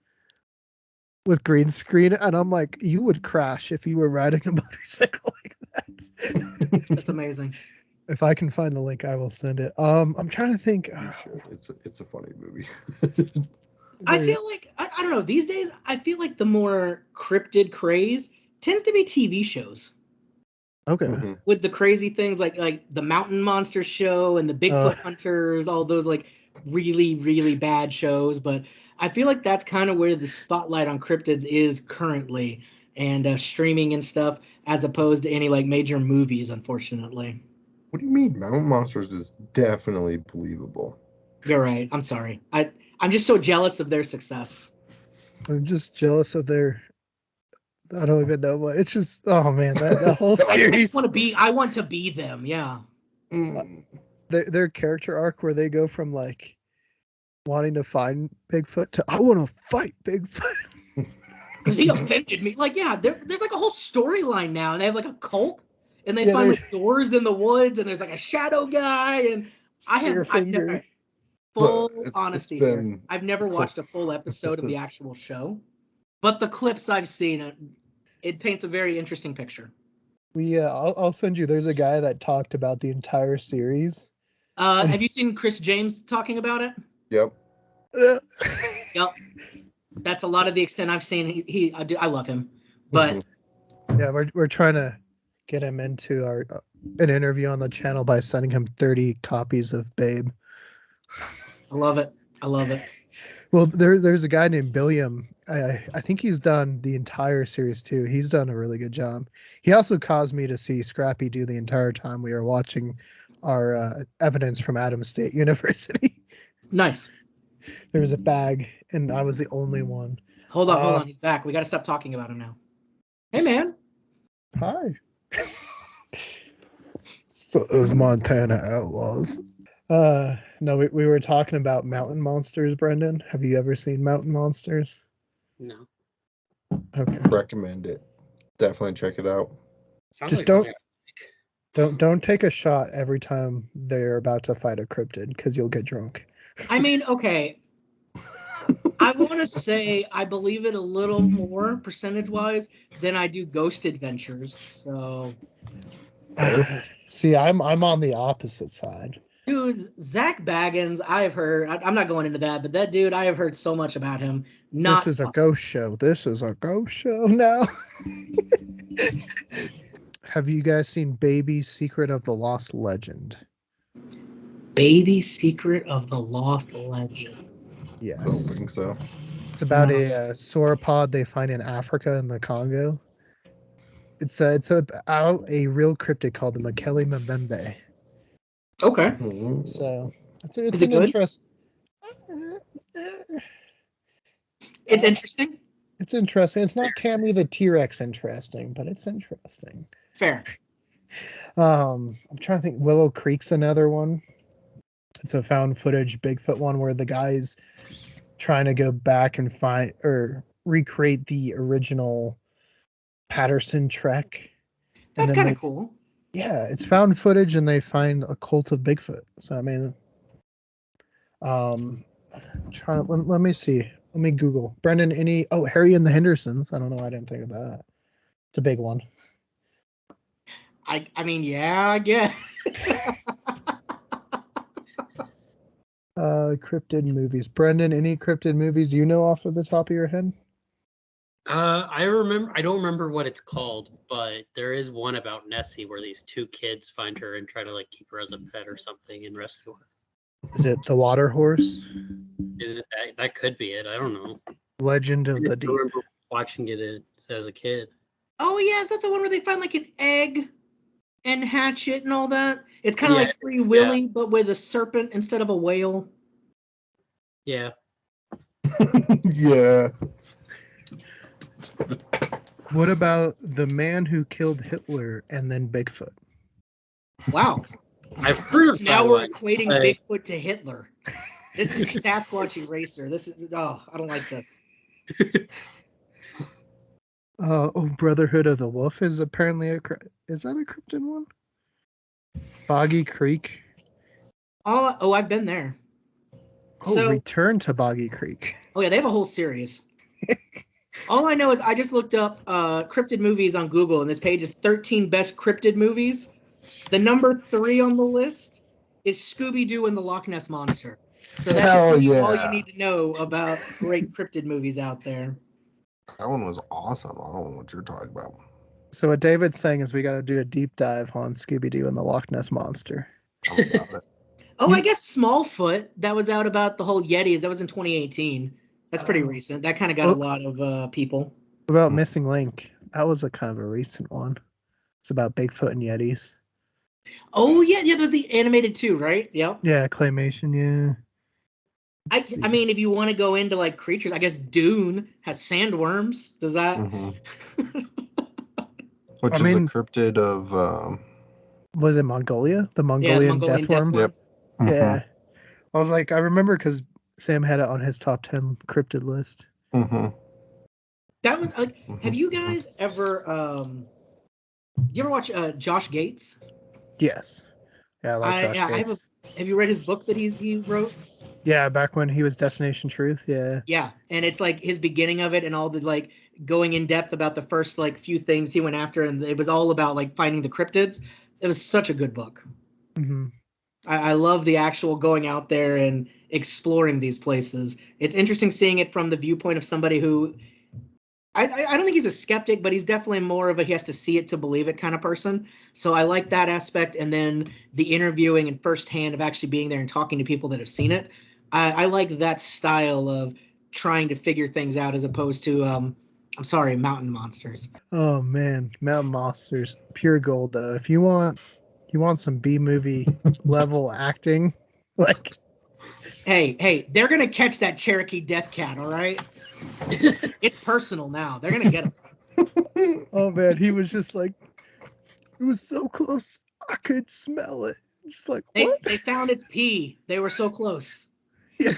with green screen, and I'm like, you would crash if you were riding a motorcycle like that. That's amazing. If I can find the link, I will send it. I'm trying to think. It's a funny movie. I feel like I don't know. These days, I feel like the more cryptid craze tends to be TV shows. Okay. With the crazy things like the Mountain Monster show and the Bigfoot Hunters, all those like really, really bad shows. But I feel like that's kind of where the spotlight on cryptids is currently, and streaming and stuff, as opposed to any like major movies, unfortunately. What do you mean? Mountain Monsters is definitely believable. You're right. I'm sorry. I'm just so jealous of their success. I'm just jealous of their. I don't even know what. It's just, oh man, that whole I just series. want to be. I want to be them. Yeah. Mm. Their character arc where they go from like wanting to find Bigfoot to I want to fight Bigfoot. Because he offended me. Like, yeah, there's like a whole storyline now, and they have like a cult, and they Yeah, find they- like doors in the woods, and there's like a shadow guy, and I've never, full But it's honesty here, been I've never watched a full episode of the actual show, but the clips I've seen, it paints a very interesting picture. I'll send you. There's a guy that talked about the entire series. And- Have you seen Chris James talking about it? Yep. Yep. That's a lot of the extent I've seen. I love him, but Yeah, we're trying to get him into our an interview on the channel by sending him 30 copies of Babe. I love it. I love it. Well, there's a guy named Billiam. I think he's done the entire series too. He's done a really good job. He also caused me to see Scrappy do the entire time we were watching our evidence from Adams State University. Nice. There was a bag, and I was the only one. Hold on. He's back. We got to stop talking about him now. Hey, man. Hi. So those Montana outlaws. No, we were talking about mountain monsters, Brendan. Have you ever seen mountain monsters? No. Okay. Recommend it. Definitely check it out. Sounds Just like don't- something Don't take a shot every time they're about to fight a cryptid because you'll get drunk. I mean, okay. I want to say I believe it a little more percentage-wise than I do Ghost Adventures. So, See, I'm on the opposite side. dudes, Zach Baggins, I've heard. I'm not going into that, but that dude, I have heard so much about him. Not This is a ghost show. This is a ghost show now. Have you guys seen Baby Secret of the Lost Legend? Baby Secret of the Lost Legend. I don't Yes. think so. It's about a sauropod they find in Africa in the Congo. It's about a real cryptid called the Mekele Mbembe. Okay. So it's Is an it good? interest. It's interesting. It's interesting. It's not Tammy the T-Rex interesting, but it's interesting. Fair. I'm trying to think. Willow Creek's another one. It's a found footage Bigfoot one where the guy's trying to go back and find or recreate the original Patterson trek. That's then kind of cool. Yeah, it's found footage and they find a cult of Bigfoot. So I mean, let me see. Let me Google. Brendan, Harry and the Hendersons. I don't know. I didn't think of that. It's a big one. I mean, yeah, I guess. Cryptid movies. Brendan, any cryptid movies you know off of the top of your head? I remember. I don't remember what it's called, but there is one about Nessie where these two kids find her and try to like keep her as a pet or something and rescue her. Is it The Water Horse? Is it that could be it? I don't know. Legend of I the just Deep. remember watching it as a kid. Oh yeah, is that the one where they find like an egg and hatch it and all that? It's kind of Yeah, like Free Willy, but with a serpent instead of a whale. Yeah. Yeah. What about The Man Who Killed Hitler and then Bigfoot? Wow. I've heard of Now that we're one. equating but- Bigfoot to Hitler. This is Sasquatch Eraser. This is I don't like this. Brotherhood of the Wolf is apparently is that a cryptid one? Boggy Creek. I've been there. So Return to Boggy Creek. oh yeah, they have a whole series. All I know is I just looked up cryptid movies on Google, and this page is 13 best cryptid movies. The number 3 on the list is Scooby-Doo and the Loch Ness Monster. So that should tell you all you need to know about great cryptid movies out there. That one was awesome. I don't know what you're talking about. So what David's saying is we got to do a deep dive on Scooby-Doo and the Loch Ness Monster. I'm about it. Oh, I guess Smallfoot, that was out about the whole Yetis. That was in 2018. That's pretty recent. That kind of got a lot of people. What about Missing Link? That was a kind of a recent one. It's about Bigfoot and Yetis. Oh yeah, there was the animated too, right? Yep. Yeah, claymation. Yeah. I mean, if you want to go into like creatures, I guess Dune has sandworms. Does that? Which is a cryptid of was it Mongolia? The Yeah, Mongolian, Mongolian deathworm? deathworm. Yep. Yeah. I was like, I remember because Sam had it on his top 10 cryptid list. That was like, have you guys ever you ever watch Josh Gates? Yes. Yeah, I like Josh Gates. Have you read his book that he wrote? Yeah, back when he was Destination Truth. Yeah. Yeah, and it's like his beginning of it and all the like going in depth about the first like few things he went after, and it was all about like finding the cryptids. It was such a good book. I love the actual going out there and exploring these places. It's interesting seeing it from the viewpoint of somebody who I don't think he's a skeptic, but he's definitely more of a he has to see it to believe it kind of person. So I like that aspect, and then the interviewing and firsthand of actually being there and talking to people that have seen it. I like that style of trying to figure things out as opposed to I'm sorry, mountain monsters. Oh man, Mountain Monsters, pure gold though. If you want some B movie level acting, like hey, they're gonna catch that Cherokee death cat, all right? It's personal now. They're gonna get him. Oh man, he was just like, it was so close, I could smell it. Just like what? They found its pee. They were so close. Yeah.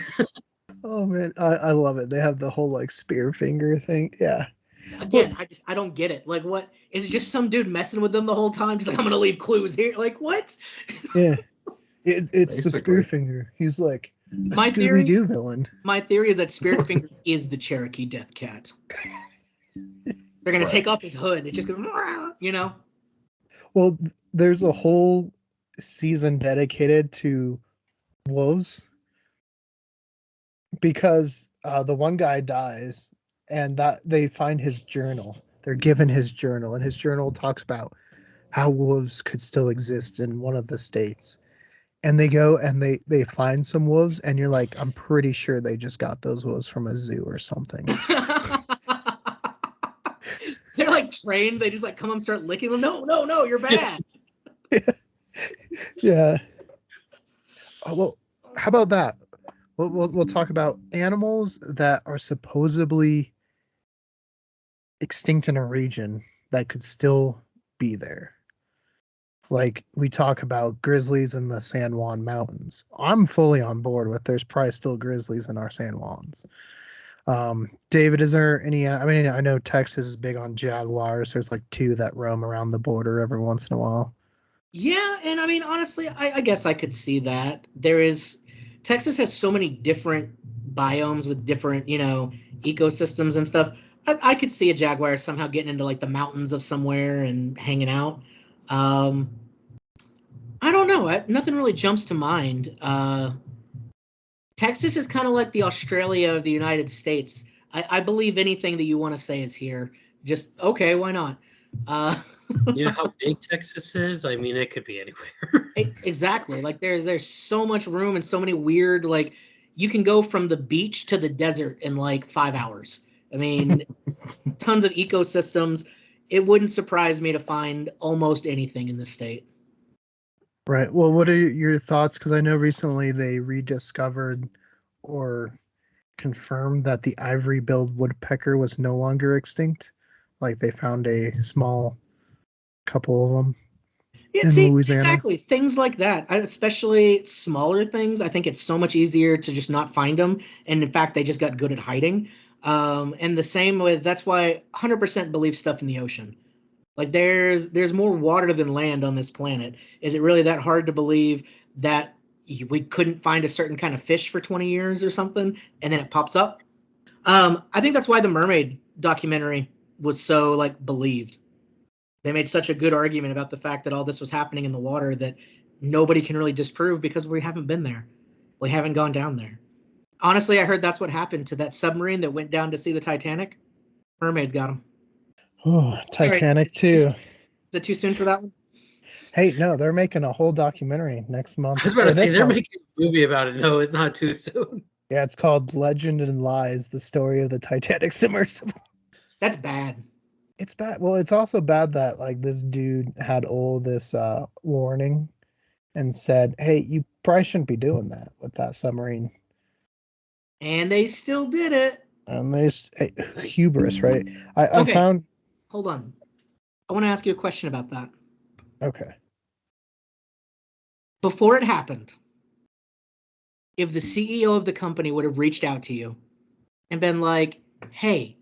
Oh man, I love it. They have the whole like spear finger thing. Yeah. Again, I don't get it. Like, what is it? Just some dude messing with them the whole time? Just like, I'm gonna leave clues here. Like, what? Yeah. It's the spear finger. He's like a Scooby-Doo villain. My theory is that Spirit Finger is the Cherokee Death Cat. They're gonna take off his hood. It's just gonna, you know. Well, there's a whole season dedicated to wolves because the one guy dies, and that they find his journal. They're given his journal, and his journal talks about how wolves could still exist in one of the states. And they go and they find some wolves, and you're like, I'm pretty sure they just got those wolves from a zoo or something. They're like trained. They just like come and start licking them. No, you're bad. Yeah. Oh, well, how about that? We'll talk about animals that are supposedly extinct in a region that could still be there. Like we talk about grizzlies in the San Juan Mountains. I'm fully on board with there's probably still grizzlies in our San Juans. David, is there any? I mean, I know Texas is big on jaguars. There's like 2 that roam around the border every once in a while. Yeah, and I mean, honestly, I guess I could see that. Texas has so many different biomes with different, ecosystems and stuff. I could see a jaguar somehow getting into like the mountains of somewhere and hanging out. I don't know. Nothing really jumps to mind. Texas is kind of like the Australia of the United States. I believe anything that you want to say is here. Just okay, why not? You know how big Texas is? I mean, it could be anywhere. Exactly. Like there's so much room and so many weird, like you can go from the beach to the desert in like 5 hours. I mean, tons of ecosystems. It wouldn't surprise me to find almost anything in the state. Right. Well, what are your thoughts? Because I know recently they rediscovered or confirmed that the ivory-billed woodpecker was no longer extinct. Like they found a small couple of them in Louisiana. Exactly. Things like that, especially smaller things. I think it's so much easier to just not find them. And in fact, they just got good at hiding. And the same with, that's why 100% believe stuff in the ocean. Like there's more water than land on this planet. Is it really that hard to believe that we couldn't find a certain kind of fish for 20 years or something, and then it pops up? I think that's why the mermaid documentary was so like believed. They made such a good argument about the fact that all this was happening in the water that nobody can really disprove because we haven't been there. We haven't gone down there. Honestly, I heard that's what happened to that submarine that went down to see the Titanic. Mermaids got them. Oh, Titanic too. Is it too soon for that one? Hey, no, they're making a whole documentary next month. I was about to say they're month. making a movie about it. No, it's not too soon. Yeah, it's called Legend and Lies: The Story of the Titanic Submersible. That's bad. It's bad. Well, it's also bad that like this dude had all this warning and said, "Hey, you probably shouldn't be doing that with that submarine." And they still did it. And there's hubris, right? I Okay, found hold on. I want to ask you a question about that. okay. Before it happened, if the CEO of the company would have reached out to you and been like, hey,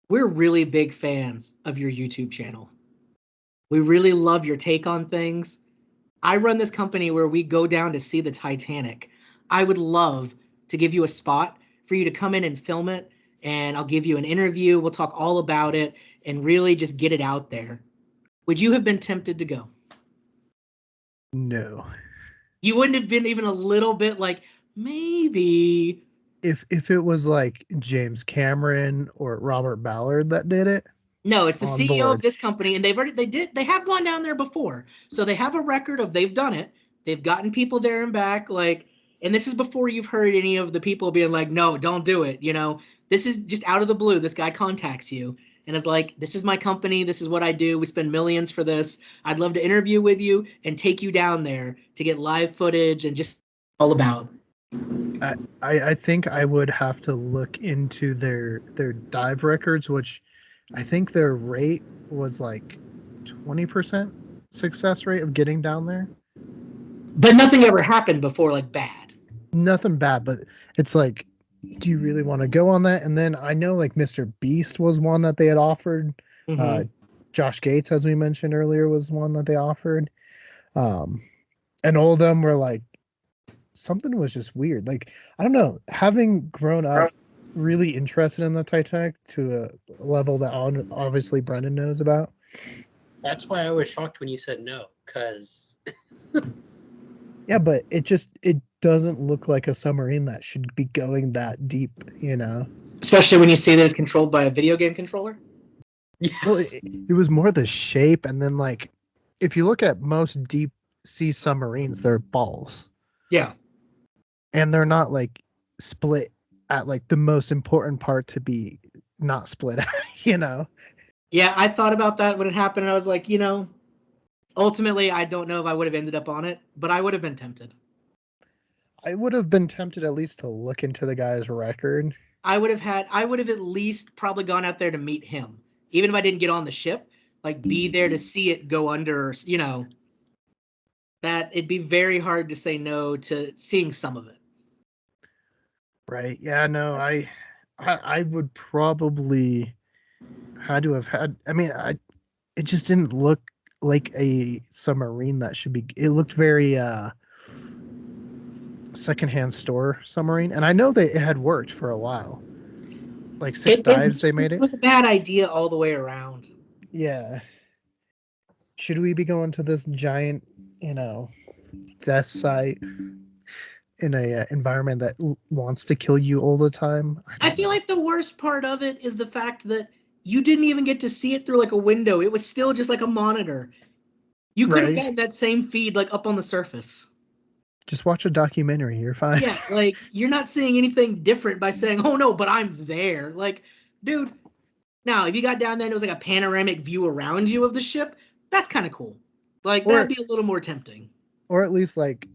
we're really big fans of your YouTube channel. We really love your take on things. I run this company where we go down to see the Titanic. I would love to give you a spot for you to come in and film it, and I'll give you an interview. We'll talk all about it and really just get it out there. Would you have been tempted to go? No. You wouldn't have been even a little bit like, maybe. If it was like James Cameron or Robert Ballard that did it, No, it's the on CEO of board. this company, and they have gone down there before, so they have a record of they've done it. They've gotten people there and back, like, and this is before you've heard any of the people being like, no, don't do it. This is just out of the blue. This guy contacts you and is like, this is my company, this is what I do. We spend millions for this. I'd love to interview with you and take you down there to get live footage and just all about. I think I would have to look into their dive records, which I think their rate was like 20% success rate of getting down there. But nothing ever happened before, like bad. Nothing bad, but it's like, do you really want to go on that? And then I know like Mr. Beast was one that they had offered. Mm-hmm. Josh Gates, as we mentioned earlier, was one that they offered. And all of them were like, something was just weird. Like, I don't know, having grown up really interested in the Titanic to a level that obviously Brendan knows about. That's why I was shocked when you said no, because Yeah, but it doesn't look like a submarine that should be going that deep, Especially when you see that it's controlled by a video game controller. yeah, Well, it was more the shape, and then like, if you look at most deep sea submarines, they're balls, Yeah. and they're not like split at like the most important part to be not split, Yeah, I thought about that when it happened, and I was like, ultimately, I don't know if I would have ended up on it, but I would have been tempted. I would have been tempted at least to look into the guy's record. I would have at least probably gone out there to meet him. Even if I didn't get on the ship, like be there to see it go under, that it'd be very hard to say no to seeing some of it. Right. Yeah, no, I would probably had to have had, I mean, it just didn't look like a submarine that should be, it looked very secondhand store submarine, and I know that it had worked for a while. Like six dives they made It it. was a bad idea all the way around. Yeah. Should we be going to this giant, death site in a environment that wants to kill you all the time? I feel like the worst part of it is the fact that you didn't even get to see it through like a window. It was still just like a monitor. You could have Right. gotten that same feed like up on the surface. Just watch a documentary. You're fine. Yeah, like you're not seeing anything different by saying, "Oh no, but I'm there." Like, dude, now if you got down there and it was like a panoramic view around you of the ship, that's kind of cool. Like that'd or be a little more tempting. or at least like,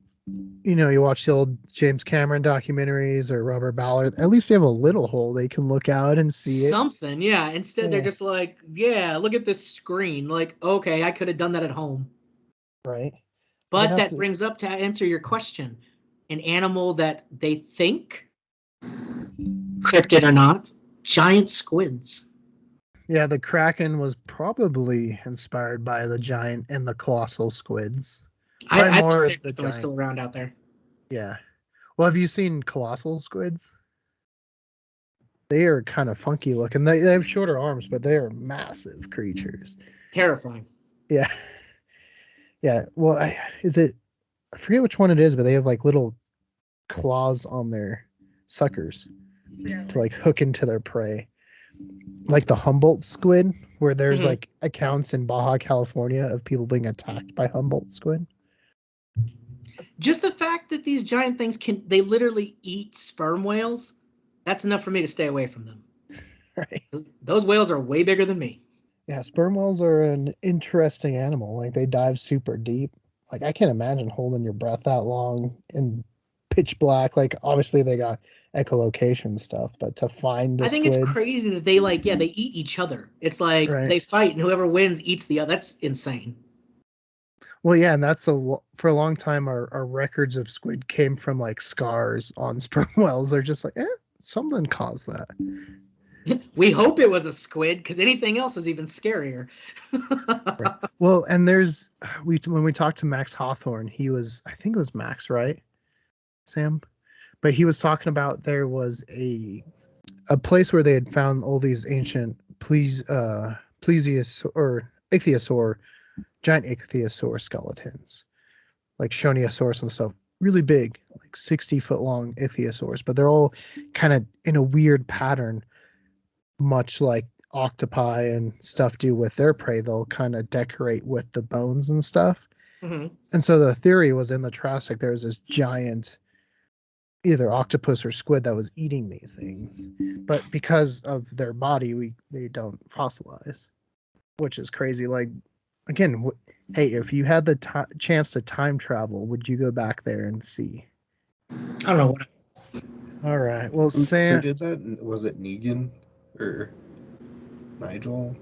you watch the old James Cameron documentaries or Robert Ballard. At least they have a little hole they can look out and see it. Something, yeah. Instead, they're Yeah. just like, "Yeah, look at this screen." Like, okay, I could have done that at home. Right. I would But have that to. brings up to answer your question, an animal that they think cryptid or not, giant squids. Yeah, the Kraken was probably inspired by the giant and the colossal squids. Probably I more think the they're definitely giant. still around out there. Yeah. Well, have you seen colossal squids? They are kind of funky looking. They have shorter arms, but they are massive creatures. Terrifying. Yeah. Yeah. Well, is it? I forget which one it is, but they have like little claws on their suckers to like hook into their prey. Like the Humboldt squid, where there's like accounts in Baja California of people being attacked by Humboldt squid. Just the fact that these giant things they literally eat sperm whales, that's enough for me to stay away from them. Right. Those whales are way bigger than me. Yeah, sperm whales are an interesting animal. Like they dive super deep. Like I can't imagine holding your breath that long in pitch black. Like obviously they got echolocation stuff, but to find the I think it's squids, crazy that they they eat each other. It's like right? they fight and whoever wins eats the other. That's insane. Well, yeah, and for a long time our records of squid came from like scars on sperm whales. They're just like, something caused that. We hope it was a squid because anything else is even scarier. Right. Well, and there's when we talked to Max Hawthorne, I think it was Max, right, Sam? But he was talking about there was a place where they had found all these ancient plesiosaur or ichthyosaur, giant ichthyosaur skeletons, like Shoniosaurus and stuff, really big, like 60-foot long ichthyosaurs, but they're all kind of in a weird pattern, much like octopi and stuff do with their prey. They'll kind of decorate with the bones and stuff. Mm-hmm. And so the theory was in the Triassic, there was this giant either octopus or squid that was eating these things, but because of their body, they don't fossilize, which is crazy. Like again, hey, if you had the chance to time travel, would you go back there and see? I don't know what. All right. Well, Who Sam, did that? Was it Negan or Nigel?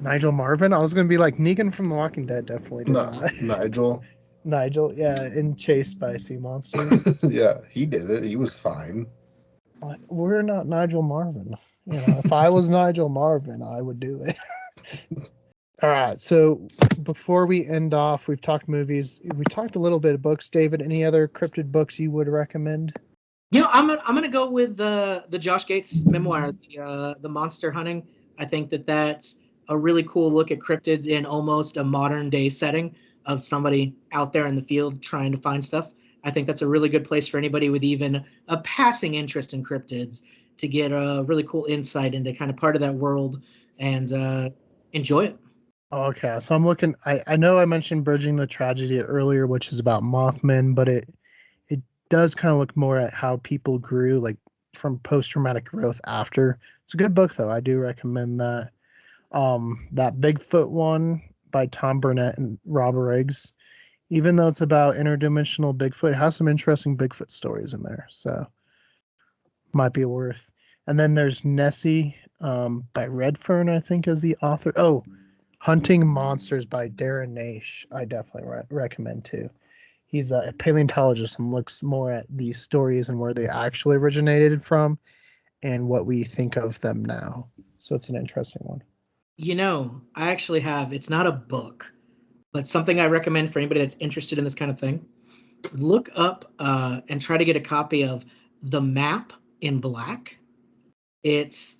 Nigel Marvin. I was gonna be like Negan from The Walking Dead. Definitely did No, not. Nigel. Nigel, yeah, and chased by sea monsters. Yeah, he did it. He was fine. Like, we're not Nigel Marvin. You know, if I was Nigel Marvin, I would do it. All right. So before we end off, we've talked movies. We talked a little bit of books. David, any other cryptid books you would recommend? I'm gonna go with the Josh Gates memoir, the monster hunting. I think that's a really cool look at cryptids in almost a modern day setting of somebody out there in the field trying to find stuff. I think that's a really good place for anybody with even a passing interest in cryptids to get a really cool insight into kind of part of that world and enjoy it. Okay, so I'm looking. I know I mentioned Bridging the Tragedy earlier, which is about Mothman, but it does kind of look more at how people grew, like from post traumatic growth after. It's a good book though. I do recommend that. That Bigfoot one by Tom Burnett and Rob Riggs. Even though it's about interdimensional Bigfoot, it has some interesting Bigfoot stories in there. So might be worth. And then there's Nessie by Redfern, I think, is the author. Oh, Hunting Monsters by Darren Naish. I definitely recommend too. He's a paleontologist and looks more at these stories and where they actually originated from and what we think of them now. So it's an interesting one. I actually have, it's not a book, but something I recommend for anybody that's interested in this kind of thing. Look up and try to get a copy of The Map in Black. It's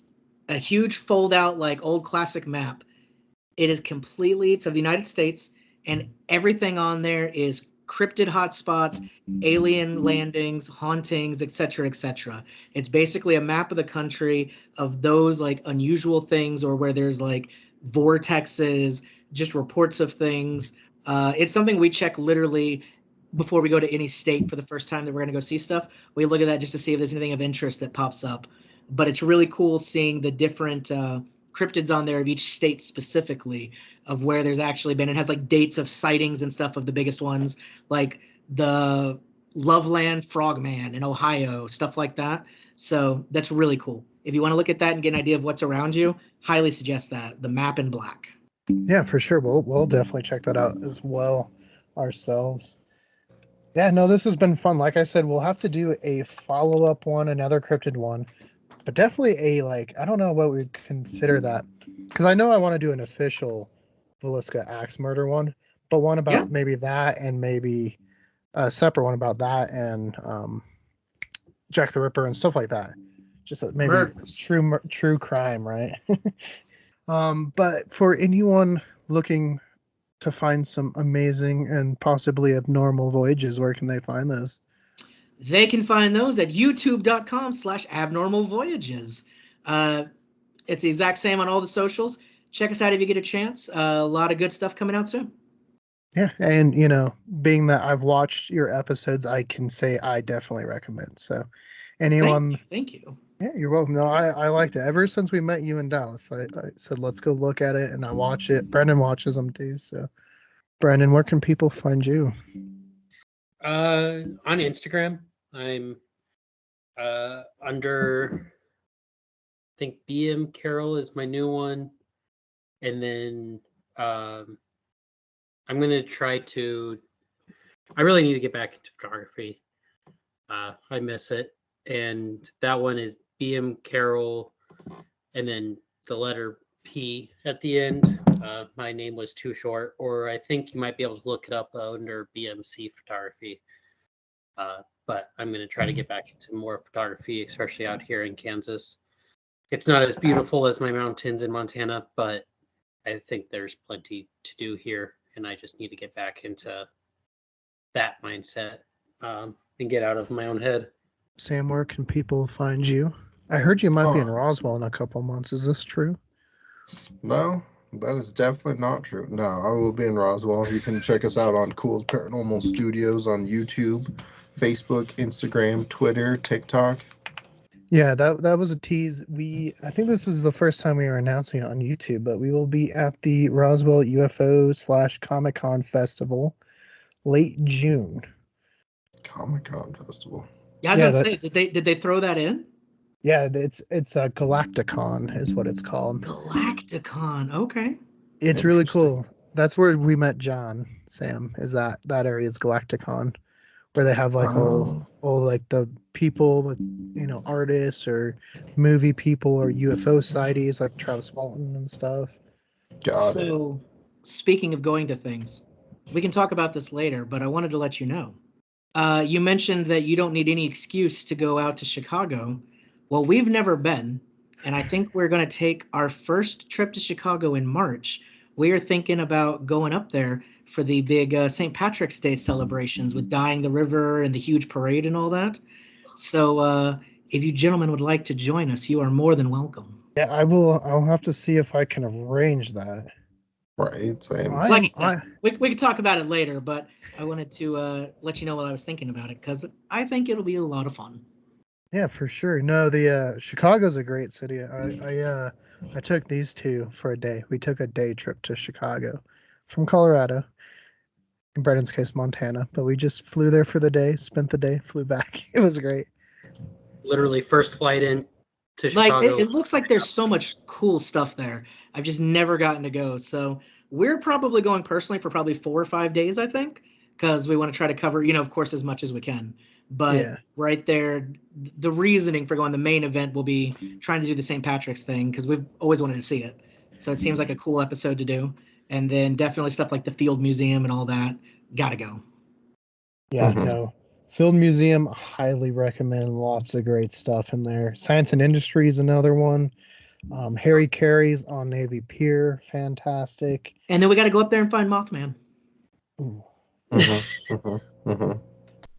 a huge fold out, like old classic map. It's of the United States, and everything on there is cryptid hotspots, alien landings, hauntings, etc., etc. It's basically a map of the country of those like unusual things or where there's like vortexes, just reports of things. It's something we check literally before we go to any state for the first time that we're going to go see stuff. We look at that just to see if there's anything of interest that pops up. But it's really cool seeing the different cryptids on there of each state specifically of where there's actually been. It has like dates of sightings and stuff of the biggest ones, like the Loveland Frogman in Ohio, stuff like that. So that's really cool. If you want to look at that and get an idea of what's around you, highly suggest that. The Map in Black. Yeah, for sure. We'll definitely check that out as well ourselves. Yeah, no, this has been fun. Like I said, we'll have to do a follow-up one, another cryptid one, but definitely a like I don't know what we'd consider that because I know I want to do an official Velisca axe murder one, but one Yeah. about maybe that and maybe a separate one about that and Jack the Ripper and stuff like that. Just maybe Murders. true crime, right? But for anyone looking to find some amazing and possibly abnormal voyages, where can they find those? They can find those at youtube.com/abnormal voyages. It's the exact same on all the socials. Check us out if you get a chance. A lot of good stuff coming out soon. Yeah, and being that I've watched your episodes, I can say I definitely recommend. So, anyone, Thank you. yeah, you're welcome. No, I liked it ever since we met you in Dallas. I said let's go look at it, and I watch it. Brendan watches them too. So, Brendan, where can people find you? On Instagram, I'm under, I think BM Carroll is my new one, and then I'm gonna try to. I really need to get back into photography. I miss it, and that one is BM Carroll, and then the letter P at the end. My name was too short, or I think you might be able to look it up under BMC Photography. But I'm going to try to get back into more photography, especially out here in Kansas. It's not as beautiful as my mountains in Montana, but I think there's plenty to do here, and I just need to get back into that mindset and get out of my own head. Sam, where can people find you? I heard you might be in Oh, Roswell in a couple months. Is this true? no, that is definitely not true. No, I will be in Roswell. You can check us out on Culz Paranormal Studios on YouTube, Facebook, Instagram, Twitter, TikTok. Yeah, that was a tease. I think this is the first time we are announcing it on YouTube, but we will be at the Roswell UFO/Comic-Con Festival late June. Comic-Con Festival. Yeah, I was Yeah, about to say, did they throw that in? it's a Galacticon is what it's called. Galacticon. Okay. It's really Interesting. cool. That's where we met John, Sam, is that area is Galacticon, where they have like Oh, all like the people with artists or movie people or UFO sightees like Travis Walton and stuff. got it. So, speaking of going to things, we can talk about this later, but I wanted to let you know. You mentioned that you don't need any excuse to go out to Chicago. Well, we've never been, and I think we're going to take our first trip to Chicago in March. We are thinking about going up there for the big St. Patrick's Day celebrations with dyeing the river and the huge parade and all that. So, if you gentlemen would like to join us, you are more than welcome. Yeah, I will. I'll have to see if I can arrange that. Right, same. I Like I am. said, we can talk about it later, but I wanted to let you know what I was thinking about it because I think it'll be a lot of fun. Yeah, for sure. No, the Chicago's a great city. I took these two for a day. We took a day trip to Chicago from Colorado. In Brendan's case, Montana. But we just flew there for the day, spent the day, flew back. It was great. Literally, first flight in to Like Chicago. it looks like there's so much cool stuff there. I've just never gotten to go. So we're probably going personally for probably 4 or 5 days, I think, because we want to try to cover, of course, as much as we can. But Yeah. right there, the reasoning for going, the main event will be trying to do the St. Patrick's thing because we've always wanted to see it. So it seems like a cool episode to do. And then definitely stuff like the Field Museum and all that. Gotta go. Yeah, Hmm. no. Field Museum, highly recommend. Lots of great stuff in there. Science and Industry is another one. Harry Carey's on Navy Pier, fantastic. And then we got to go up there and find Mothman. Ooh. Hmm. Hmm. Hmm.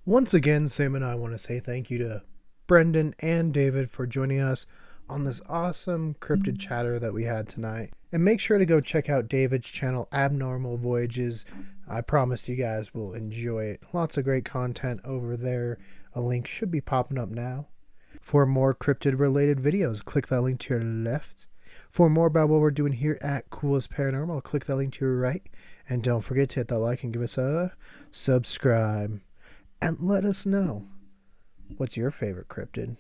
Once again, Sam and I want to say thank you to Brendan and David for joining us on this awesome cryptid chatter that we had tonight. And make sure to go check out David's channel, Abnormal Voyages. I promise you guys will enjoy it. Lots of great content over there. A link should be popping up now. For more cryptid related videos, click that link to your left. For more about what we're doing here at Culz Paranormal, click that link to your right. And don't forget to hit that like and give us a subscribe. And let us know, what's your favorite cryptid?